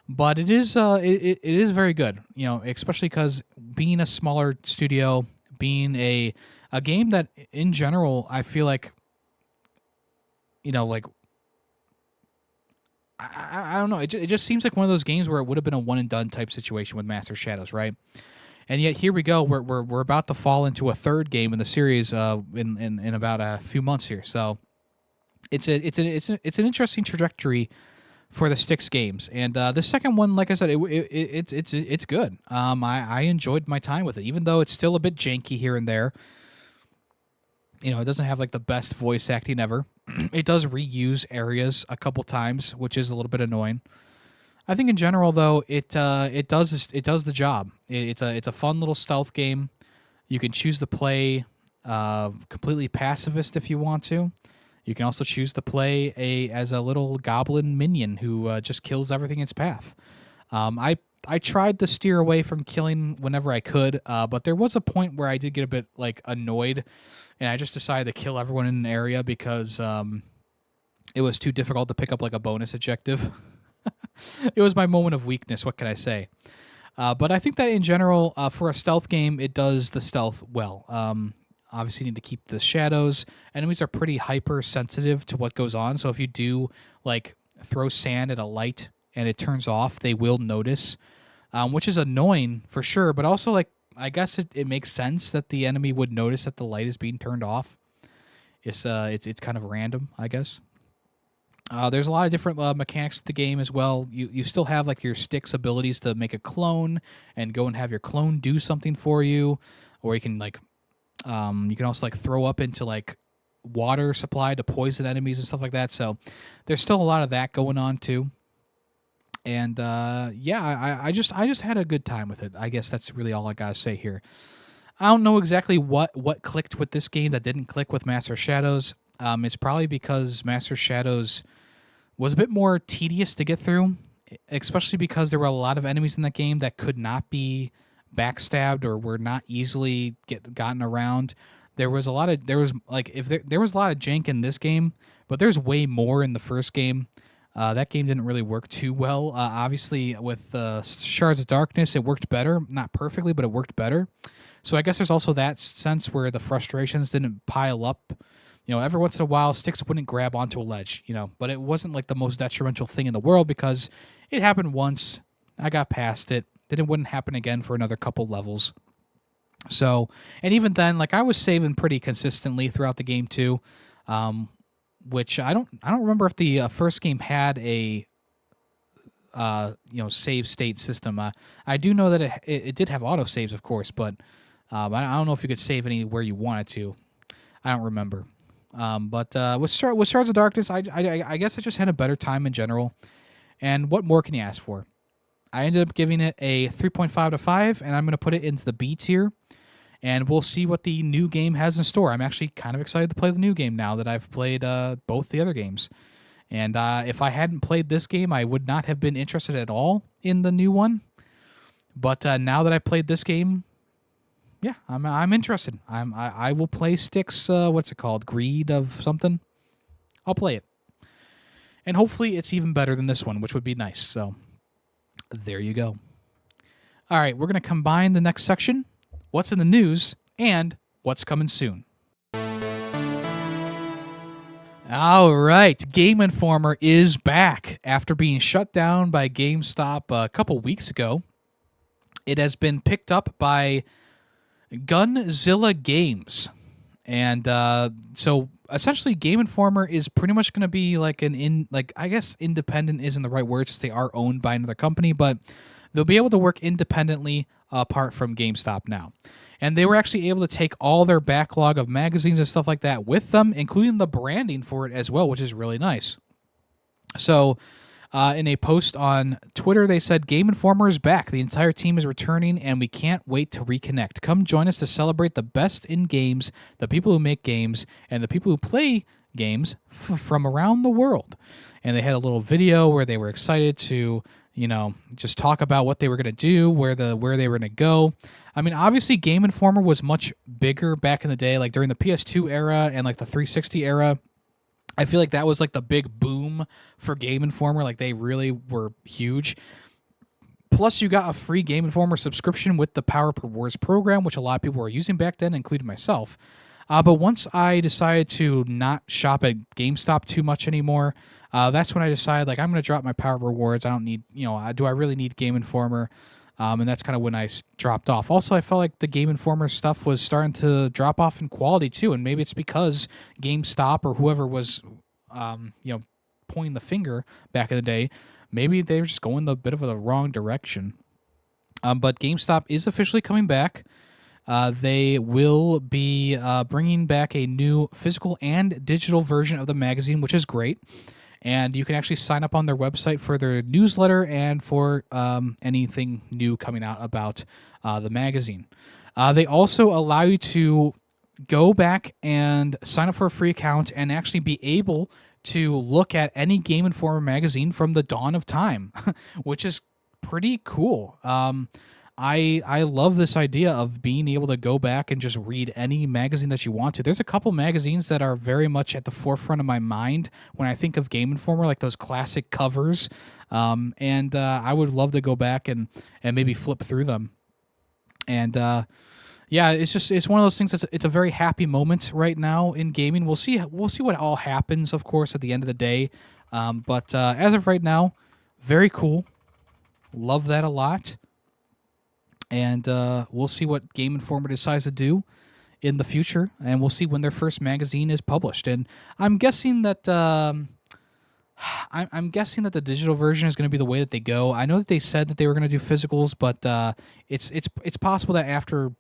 But it is it is very good, you know, especially because being a smaller studio, being a game that in general I feel like, you know, like I don't know, it just seems like one of those games where it would have been a one and done type situation with Master Shadows, right? And yet here we go, we're about to fall into a third game in the series in about a few months here, so it's an interesting trajectory for the Styx games, and the second one, like I said, it's good. I enjoyed my time with it, even though it's still a bit janky here and there. You know, it doesn't have like the best voice acting ever. It does reuse areas a couple times, which is a little bit annoying. I think in general, though, it does the job. It's a fun little stealth game. You can choose to play completely pacifist if you want to. You can also choose to play as a little goblin minion who just kills everything in its path. I tried to steer away from killing whenever I could, but there was a point where I did get a bit like annoyed, and I just decided to kill everyone in an area because it was too difficult to pick up like a bonus objective. It was my moment of weakness. What can I say? But I think that in general, for a stealth game, it does the stealth well. Obviously, you need to keep the shadows. Enemies are pretty hypersensitive to what goes on. So if you do like throw sand at a light and it turns off, they will notice, which is annoying for sure. But also, like, I guess it makes sense that the enemy would notice that the light is being turned off. It's kind of random, I guess. There's a lot of different mechanics to the game as well. You still have like your Styx abilities to make a clone and go and have your clone do something for you, or you can like you can also like throw up into like water supply to poison enemies and stuff like that. So there's still a lot of that going on too. And yeah, I just had a good time with it. I guess that's really all I gotta say here. I don't know exactly what clicked with this game that didn't click with Master Shadows. It's probably because Master Shadows was a bit more tedious to get through, especially because there were a lot of enemies in that game that could not be backstabbed or were not easily gotten around. There was a lot of there was a lot of jank in this game, but there's way more in the first game. That game didn't really work too well. Obviously, with Shards of Darkness, it worked better. Not perfectly, but it worked better. So I guess there's also that sense where the frustrations didn't pile up. You know, every once in a while, Styx wouldn't grab onto a ledge, you know, but it wasn't like the most detrimental thing in the world because it happened once. I got past it. Then it wouldn't happen again for another couple levels. So, and even then, like I was saving pretty consistently throughout the game too, which I don't remember if the first game had a save state system. I do know that it did have auto saves, of course, but I don't know if you could save anywhere you wanted to. I don't remember. But with Shards of Darkness, I guess I just had a better time in general. And what more can you ask for? I ended up giving it a 3.5 out of 5, and I'm going to put it into the B tier. And we'll see what the new game has in store. I'm actually kind of excited to play the new game now that I've played both the other games. And if I hadn't played this game, I would not have been interested at all in the new one. But now that I played this game, yeah, I'm interested. I will play Styx. What's it called? Greed of something. I'll play it. And hopefully it's even better than this one, which would be nice. So there you go. All right, we're going to combine the next section, what's in the news, and what's coming soon. All right, Gameinformer is back after being shut down by GameStop a couple weeks ago. It has been picked up by Gunzilla Games. And so essentially Gameinformer is pretty much going to be like I guess independent isn't the right word since they are owned by another company, but they'll be able to work independently apart from GameStop now. And they were actually able to take all their backlog of magazines and stuff like that with them, including the branding for it as well, which is really nice. So in a post on Twitter, they said, Gameinformer is back. The entire team is returning, and we can't wait to reconnect. Come join us to celebrate the best in games, the people who make games, and the people who play games from around the world. And they had a little video where they were excited to, just talk about what they were going to do, where they were going to go. I mean, obviously, Gameinformer was much bigger back in the day, like during the PS2 era and like the 360 era. I feel like that was like the big boom for Gameinformer. Like they really were huge. Plus, you got a free Gameinformer subscription with the Power Up Rewards program, which a lot of people were using back then, including myself. But once I decided to not shop at GameStop too much anymore, that's when I decided, like, I'm going to drop my Power Up Rewards. I don't need, do I really need Gameinformer? And that's kind of when I dropped off. Also, I felt like the Gameinformer stuff was starting to drop off in quality too, and maybe it's because GameStop or whoever was, pointing the finger back in the day, maybe they were just going a bit of the wrong direction. But GameStop is officially coming back. They will be bringing back a new physical and digital version of the magazine, which is great. And you can actually sign up on their website for their newsletter and for anything new coming out about the magazine. They also allow you to go back and sign up for a free account and actually be able to look at any Gameinformer magazine from the dawn of time, which is pretty cool. I love this idea of being able to go back and just read any magazine that you want to. There's a couple magazines that are very much at the forefront of my mind when I think of Gameinformer, like those classic covers. And I would love to go back and maybe flip through them. And yeah, it's one of those things it's a very happy moment right now in gaming. We'll see what all happens, of course, at the end of the day. But as of right now, very cool. Love that a lot. And we'll see what Gameinformer decides to do in the future, and we'll see when their first magazine is published. And I'm guessing that I'm guessing that the digital version is going to be the way that they go. I know that they said that they were going to do physicals, but it's possible that after,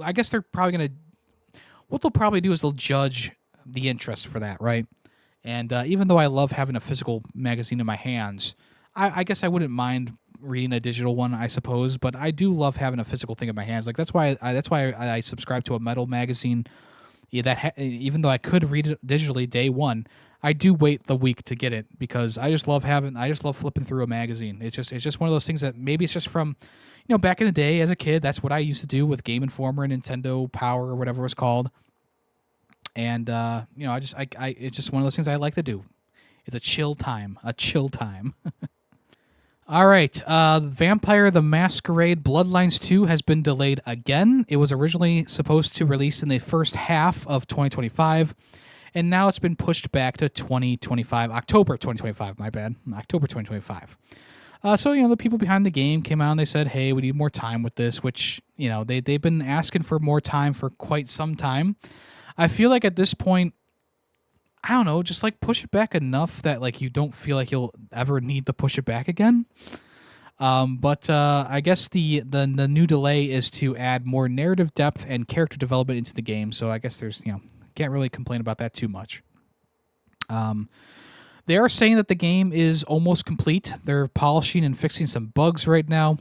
I guess they're probably going to, what they'll probably do is they'll judge the interest for that, right? And even though I love having a physical magazine in my hands, I guess I wouldn't mind reading a digital one, I suppose, but I do love having a physical thing in my hands. Like that's why I subscribe to a metal magazine. Yeah, even though I could read it digitally day one, I do wait the week to get it because I just love flipping through a magazine. It's just one of those things that maybe it's just from, back in the day as a kid. That's what I used to do with Gameinformer and Nintendo Power or whatever it was called. And it's just one of those things I like to do. It's a chill time. All right, Vampire the Masquerade Bloodlines 2 has been delayed again. It was originally supposed to release in the first half of 2025, and now it's been pushed back to 2025, October 2025, my bad, October 2025. So, the people behind the game came out and they said, hey, we need more time with this, which, they've been asking for more time for quite some time. I feel like at this point, I don't know, just like push it back enough that like you don't feel like you'll ever need to push it back again. But I guess the new delay is to add more narrative depth and character development into the game. So I guess there's can't really complain about that too much. They are saying that the game is almost complete. They're polishing and fixing some bugs right now.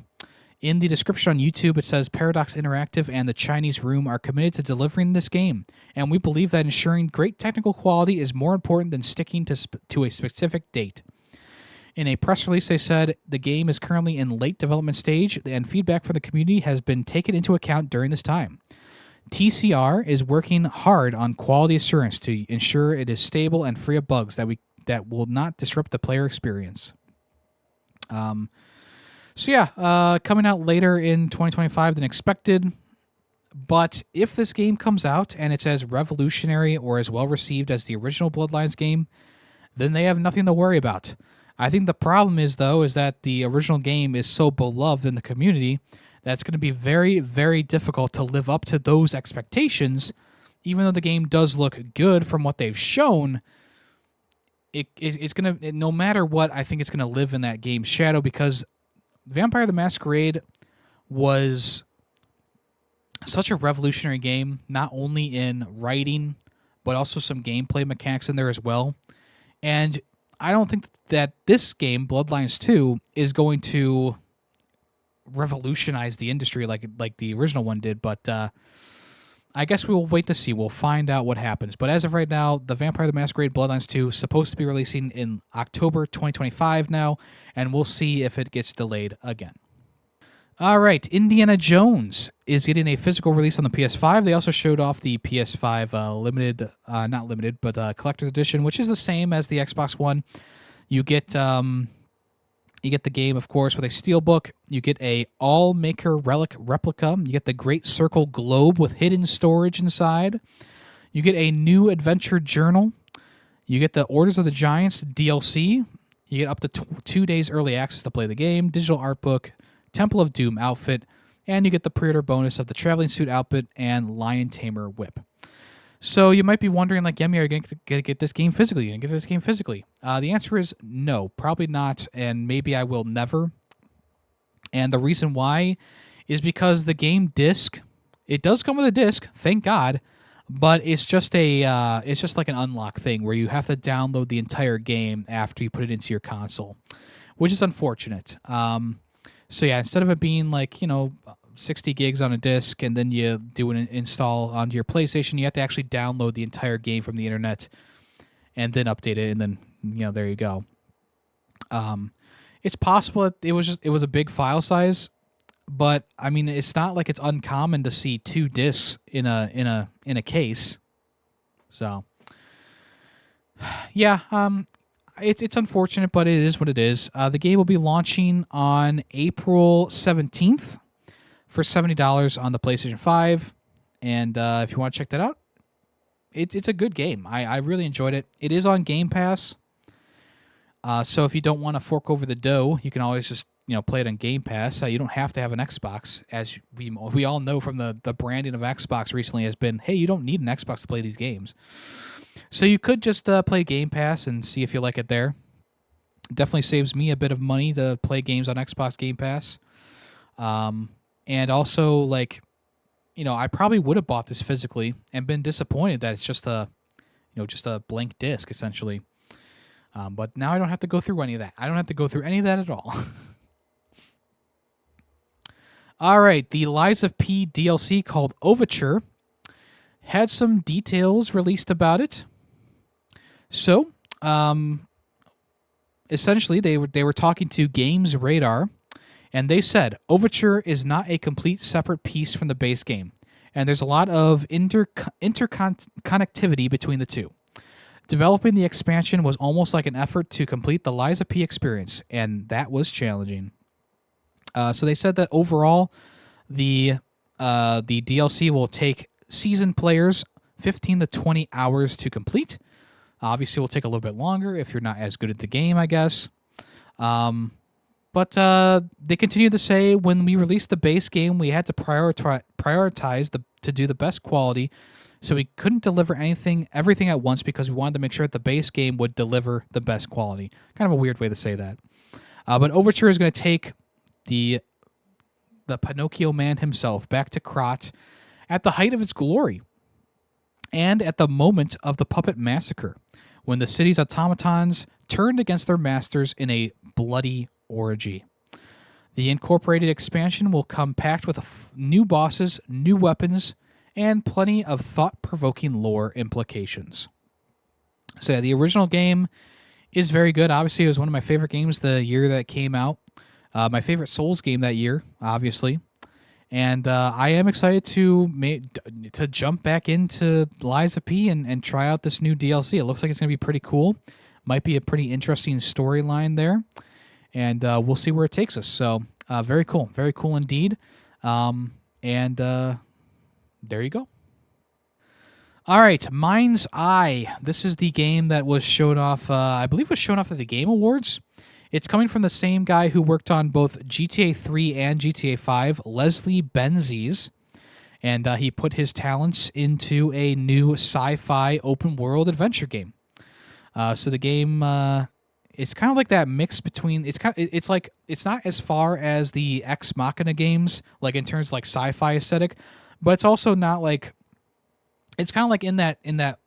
In the description on YouTube, it says Paradox Interactive and the Chinese Room are committed to delivering this game, and we believe that ensuring great technical quality is more important than sticking to a specific date. In a press release, they said the game is currently in late development stage, and feedback from the community has been taken into account during this time. TCR is working hard on quality assurance to ensure it is stable and free of bugs that will not disrupt the player experience. Coming out later in 2025 than expected. But if this game comes out and it's as revolutionary or as well received as the original Bloodlines game, then they have nothing to worry about. I think the problem is that the original game is so beloved in the community that it's going to be very, very difficult to live up to those expectations. Even though the game does look good from what they've shown, it's going to, no matter what, I think it's going to live in that game's shadow, because Vampire the Masquerade was such a revolutionary game, not only in writing, but also some gameplay mechanics in there as well. And I don't think that this game, Bloodlines 2, is going to revolutionize the industry like the original one did, but I guess we will wait to see. We'll find out what happens. But as of right now, the Vampire the Masquerade Bloodlines 2 is supposed to be releasing in October 2025 now, and we'll see if it gets delayed again. All right, Indiana Jones is getting a physical release on the PS5. They also showed off the PS5 limited, not limited, but collector's edition, which is the same as the Xbox One. You get the game, of course, with a steelbook. You get a All-Maker Relic replica. You get the Great Circle Globe with hidden storage inside. You get a new adventure journal. You get the Orders of the Giants DLC. You get up to 2 days early access to play the game, digital art book, Temple of Doom outfit, and you get the pre-order bonus of the Traveling Suit outfit and Lion Tamer whip. So you might be wondering, like, Yemmy, are you going to get this game physically? Are you going to get this game physically? The answer is no, probably not, and maybe I will never. And the reason why is because the game disc, it does come with a disc, thank God, but it's just like an unlock thing where you have to download the entire game after you put it into your console, which is unfortunate. So yeah, instead of it being 60 gigs on a disc and then you do an install onto your PlayStation, you have to actually download the entire game from the internet and then update it, and then there you go. It's possible that it was a big file size, but I mean it's not like it's uncommon to see 2 discs in a case. So yeah, It's unfortunate, but it is what it is. The game will be launching on April 17th for $70 on the PlayStation 5. And if you want to check that out, it's a good game. I really enjoyed it. It is on Game Pass. So if you don't want to fork over the dough, you can always just play it on Game Pass. You don't have to have an Xbox, as we all know from the branding of Xbox recently has been, hey, you don't need an Xbox to play these games. So you could just play Game Pass and see if you like it there. Definitely saves me a bit of money to play games on Xbox Game Pass. And also, I probably would have bought this physically and been disappointed that it's just a blank disc, essentially. But now I don't have to go through any of that. I don't have to go through any of that at all. All right, the Lies of P DLC called Overture had some details released about it. So, essentially, they were talking to Games Radar, and they said Overture is not a complete separate piece from the base game, and there's a lot of interconnectivity between the two. Developing the expansion was almost like an effort to complete the Lies of P experience, and that was challenging. So they said that overall, the DLC will take seasoned players 15 to 20 hours to complete. Obviously, it will take a little bit longer if you're not as good at the game, I guess. But they continue to say, when we released the base game, we had to prioritize to do the best quality, so we couldn't deliver everything at once because we wanted to make sure that the base game would deliver the best quality. Kind of a weird way to say that. But Overture is going to take the Pinocchio man himself back to Krat at the height of its glory, and at the moment of the puppet massacre, when the city's automatons turned against their masters in a bloody orgy. The incorporated expansion will come packed with new bosses, new weapons, and plenty of thought-provoking lore implications. So yeah, the original game is very good. Obviously, it was one of my favorite games the year that it came out. My favorite Souls game that year, obviously. And I am excited to jump back into Lies of P and try out this new DLC. It looks like it's going to be pretty cool. Might be a pretty interesting storyline there, and we'll see where it takes us. So very cool indeed. And there you go. All right, MindsEye. This is the game that was shown off, I believe was shown off at the Game Awards. It's coming from the same guy who worked on both GTA 3 and GTA 5, Leslie Benzies. And he put his talents into a new sci-fi open-world adventure game. So the game, it's kind of like that mix between, it's like, it's not as far as the Ex Machina games, like in terms of like sci-fi aesthetic, but it's also not like, it's kind of like in that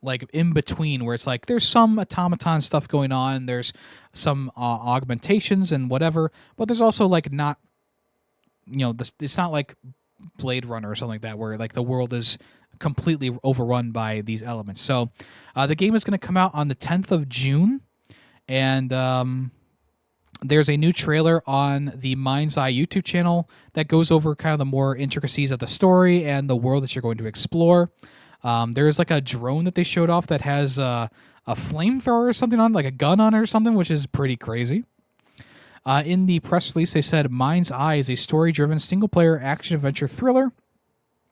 like in between where it's like there's some automaton stuff going on, there's some augmentations and whatever, but there's also like not, it's not like Blade Runner or something like that where like the world is completely overrun by these elements. So the game is going to come out on the 10th of June, and there's a new trailer on the MindsEye YouTube channel that goes over kind of the more intricacies of the story and the world that you're going to explore. There's like a drone that they showed off that has a flamethrower or something on, like a gun on it or something, which is pretty crazy. In the press release, they said MindsEye is a story-driven single-player action-adventure thriller.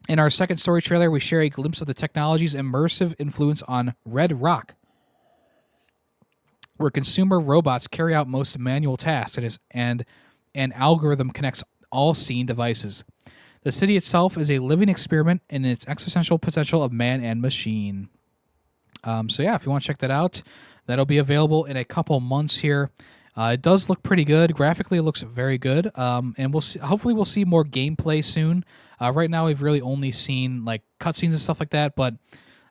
In our second story trailer, we share a glimpse of the technology's immersive influence on Red Rock, where consumer robots carry out most manual tasks and an algorithm connects all scene devices. The city itself is a living experiment in its existential potential of man and machine. So yeah, if you want to check that out, that'll be available in a couple months here. It does look pretty good. Graphically, it looks very good. And we'll see, hopefully we'll see more gameplay soon. Right now, we've really only seen like cutscenes and stuff like that. But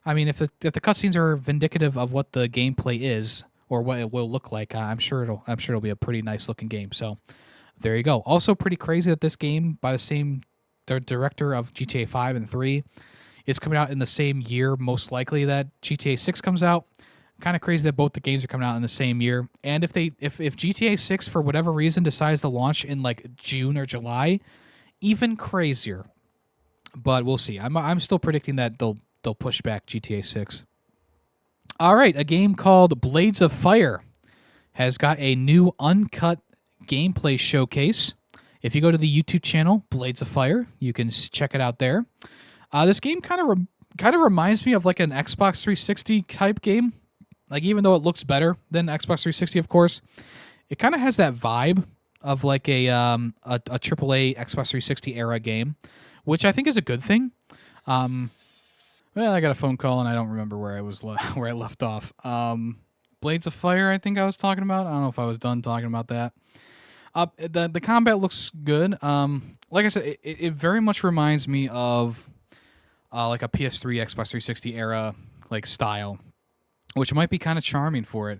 I mean, if the cutscenes are vindicative of what the gameplay is or what it will look like, I'm sure it'll be a pretty nice looking game. So there you go. Also, pretty crazy that this game by the same director of GTA 5 and 3 is coming out in the same year, most likely that GTA 6 comes out. Kind of crazy that both the games are coming out in the same year. And if GTA 6 for whatever reason decides to launch in like June or July, even crazier. But we'll see. I'm still predicting that they'll push back GTA 6. All right, a game called Blades of Fire has got a new uncut gameplay showcase. If you go to the YouTube channel Blades of Fire, you can check it out there. This game kind of reminds me of like an Xbox 360 type game. Like even though it looks better than Xbox 360, of course, it kind of has that vibe of like a AAA Xbox 360 era game, which I think is a good thing. Well, I got a phone call and I don't remember where I was where I left off. Blades of Fire, I think I was talking about. I don't know if I was done talking about that. The combat looks good. Like I said, it very much reminds me of like a PS3, Xbox 360 era like style, which might be kind of charming for it.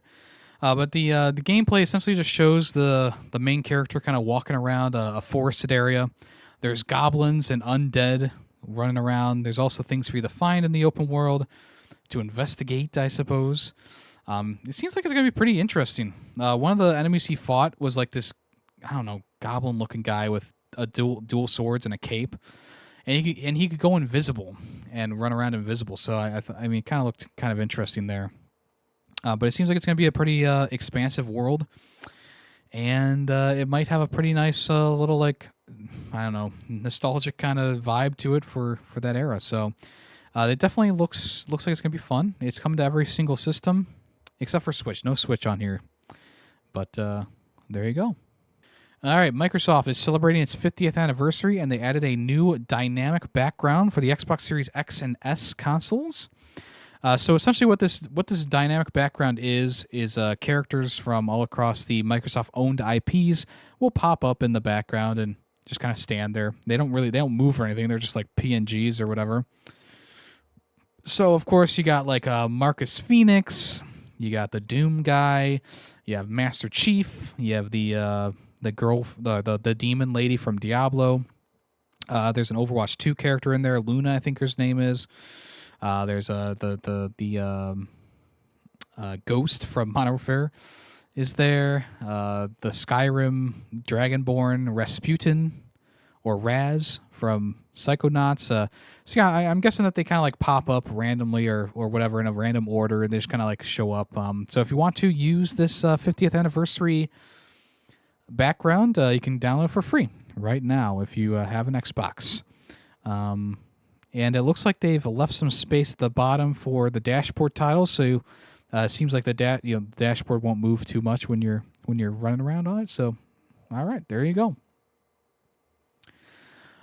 But the gameplay essentially just shows the main character kind of walking around a forested area. There's goblins and undead running around. There's also things for you to find in the open world to investigate, I suppose. It seems like it's going to be pretty interesting. One of the enemies he fought was like this, I don't know, goblin-looking guy with a dual swords and a cape, and he could go invisible and run around invisible. So I mean, it kind of looked kind of interesting there. But it seems like it's going to be a pretty expansive world, and it might have a pretty nice little like, I don't know, nostalgic kind of vibe to it for that era. So it definitely looks like it's going to be fun. It's coming to every single system except for Switch. No Switch on here, but there you go. All right, Microsoft is celebrating its 50th anniversary, and they added a new dynamic background for the Xbox Series X and S consoles. So essentially what this dynamic background is characters from all across the Microsoft-owned IPs will pop up in the background and just kind of stand there. They don't move or anything. They're just like PNGs or whatever. So, of course, you got like Marcus Phoenix. You got the Doom guy. You have Master Chief. You have the girl, the demon lady from Diablo. There's an Overwatch 2 character in there, Luna, I think her name is. There's the Ghost from Modern Warfare is there. The Skyrim Dragonborn Rasputin or Raz from Psychonauts. So yeah, I'm guessing that they kind of like pop up randomly or whatever in a random order, and they just kind of like show up. So if you want to use this 50th anniversary background, you can download for free right now if you have an Xbox. And it looks like they've left some space at the bottom for the dashboard titles, so it seems like the dashboard won't move too much when you're running around on it. So, all right, there you go.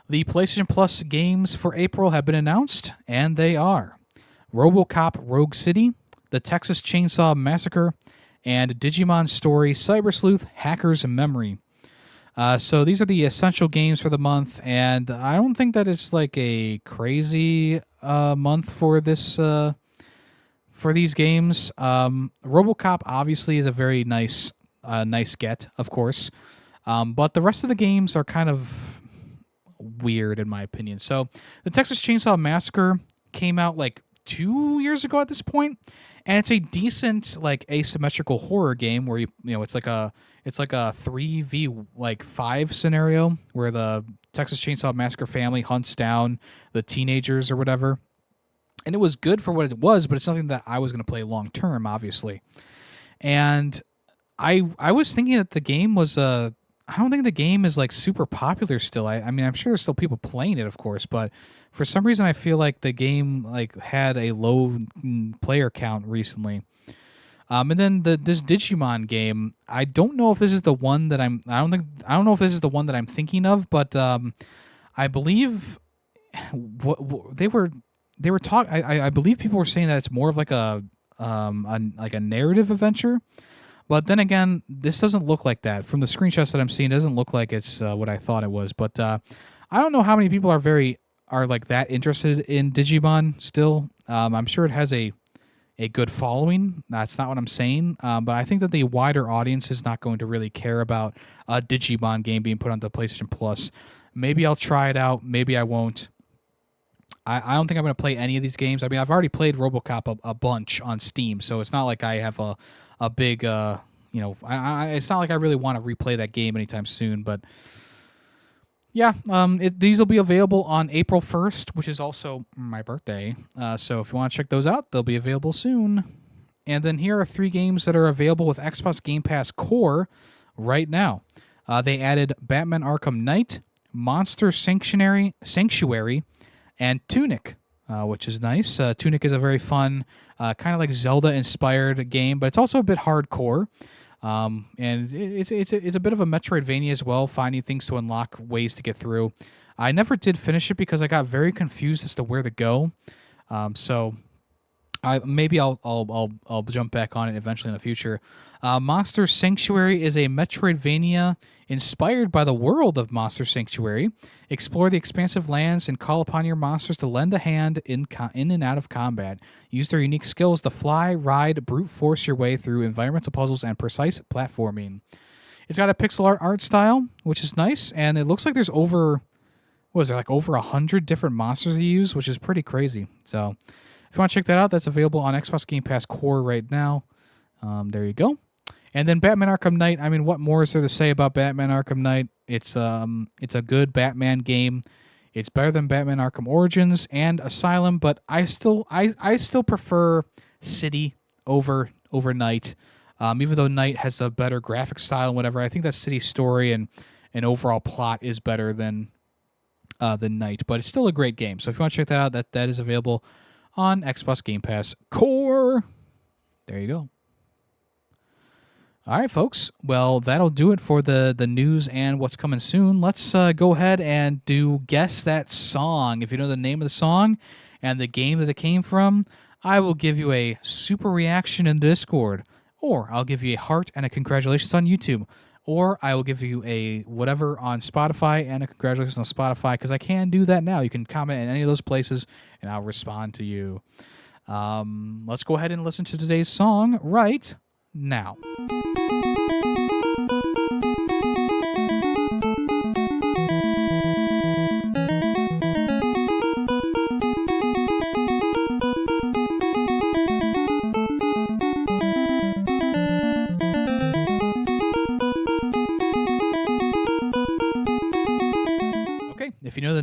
The PlayStation Plus games for April have been announced, and they are RoboCop Rogue City, The Texas Chainsaw Massacre, and Digimon Story Cyber Sleuth Hacker's Memory. So these are the essential games for the month, and I don't think that it's like a crazy month for this for these games. RoboCop obviously is a very nice get, of course, but the rest of the games are kind of weird in my opinion. So the Texas Chainsaw Massacre came out like 2 years ago at this point, and it's a decent like asymmetrical horror game where it's like a 3v5 scenario where the Texas Chainsaw Massacre family hunts down the teenagers or whatever. And it was good for what it was, but it's something that I was going to play long term, obviously. And I was thinking that the game was I don't think the game is like super popular still. I mean, I'm sure there's still people playing it, of course, but for some reason I feel like the game like had a low player count recently. And then this Digimon game, I don't know if this is the one that I don't know if this is the one that I'm thinking of, but I believe they were talking. I believe people were saying that it's more of like a narrative adventure. But then again, this doesn't look like that. From the screenshots that I'm seeing, it doesn't look like it's what I thought it was. But I don't know how many people are like that interested in Digimon still. I'm sure it has a good following. That's not what I'm saying. But I think that the wider audience is not going to really care about a Digimon game being put onto PlayStation Plus. Maybe I'll try it out. Maybe I won't. I don't think I'm going to play any of these games. I mean, I've already played RoboCop a bunch on Steam, so it's not like I have a big, it's not like I really want to replay that game anytime soon. But yeah, these will be available on April 1st, which is also my birthday. So if you want to check those out, they'll be available soon. And then here are 3 games that are available with Xbox Game Pass Core right now. They added Batman Arkham Knight, Monster Sanctuary, and Tunic, which is nice. Tunic is a very fun, kind of like Zelda-inspired game, but it's also a bit hardcore. And it's a bit of a Metroidvania as well, finding things to unlock, ways to get through. I never did finish it because I got very confused as to where to go. So maybe I'll jump back on it eventually in the future. Monster Sanctuary is a Metroidvania inspired by the world of Monster Sanctuary. Explore the expansive lands and call upon your monsters to lend a hand in and out of combat. Use their unique skills to fly, ride, brute force your way through environmental puzzles and precise platforming. It's got a pixel art style, which is nice, and it looks like there's over 100 different monsters to use, which is pretty crazy. So if you want to check that out, that's available on Xbox Game Pass Core right now. There you go. And then Batman Arkham Knight. I mean, what more is there to say about Batman Arkham Knight? It's a good Batman game. It's better than Batman Arkham Origins and Asylum, but I still prefer City over Knight. Even though Knight has a better graphic style and whatever, I think that City's story and overall plot is better than Knight. But it's still a great game. So if you want to check that out, that is available on Xbox Game Pass Core. There you go. All right, folks. Well, that'll do it for the news and what's coming soon. Let's go ahead and do Guess That Song. If you know the name of the song and the game that it came from, I will give you a super reaction in Discord, or I'll give you a heart and a congratulations on YouTube, or I will give you a whatever on Spotify and a congratulations on Spotify, because I can do that now. You can comment in any of those places, and I'll respond to you. Let's go ahead and listen to today's song right now.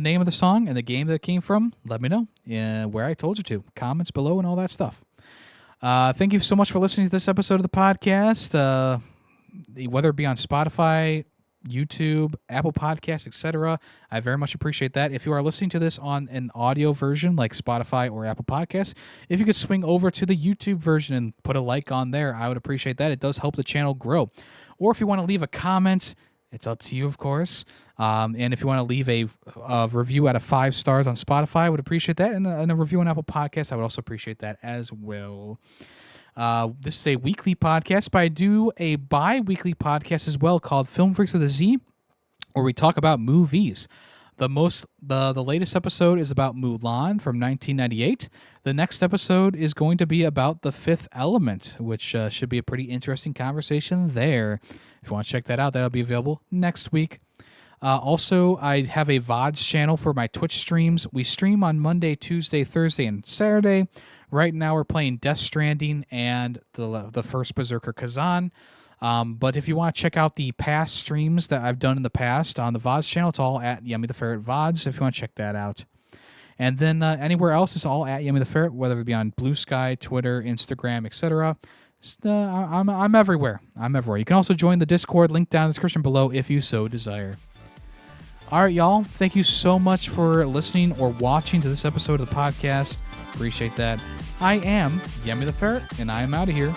name of the song and the game that it came from, let me know where I told you to. Comments below and all that stuff. Thank you so much for listening to this episode of the podcast. Whether it be on Spotify, YouTube, Apple Podcasts, etc. I very much appreciate that. If you are listening to this on an audio version like Spotify or Apple Podcasts, if you could swing over to the YouTube version and put a like on there, I would appreciate that. It does help the channel grow. Or if you want to leave a comment, it's up to you, of course. And if you want to leave a review out of 5 stars on Spotify, I would appreciate that. And a review on Apple Podcasts, I would also appreciate that as well. This is a weekly podcast, but I do a bi-weekly podcast as well called Film Freaks with a Z, where we talk about movies. The latest episode is about Mulan from 1998. The next episode is going to be about The Fifth Element, which should be a pretty interesting conversation there. If you want to check that out, that'll be available next week. Also, I have a VODs channel for my Twitch streams. We stream on Monday, Tuesday, Thursday, and Saturday. Right now, we're playing Death Stranding and the first Berserker Khazan. But if you want to check out the past streams that I've done in the past on the VODs channel, it's all at Yemmy the Ferret VODs, if you want to check that out. And then anywhere else, it's all at Yemmy the Ferret, whether it be on Blue Sky, Twitter, Instagram, etc. I'm everywhere. I'm everywhere. You can also join the Discord, link down in the description below if you so desire. All right, y'all. Thank you so much for listening or watching to this episode of the podcast. Appreciate that. I am Yemmy the Ferret, and I am out of here.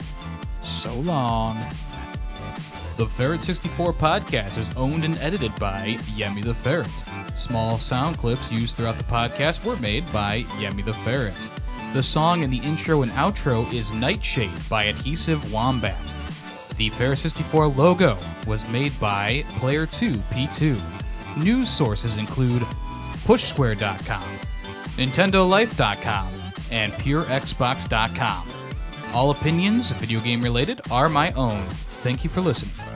So long. The Ferret 64 podcast is owned and edited by Yemmy the Ferret. Small sound clips used throughout the podcast were made by Yemmy the Ferret. The song in the intro and outro is Nightshade by Adhesive Wombat. The Ferret 64 logo was made by Player2P2. News sources include PushSquare.com, NintendoLife.com, and PureXbox.com. All opinions, video game related, are my own. Thank you for listening.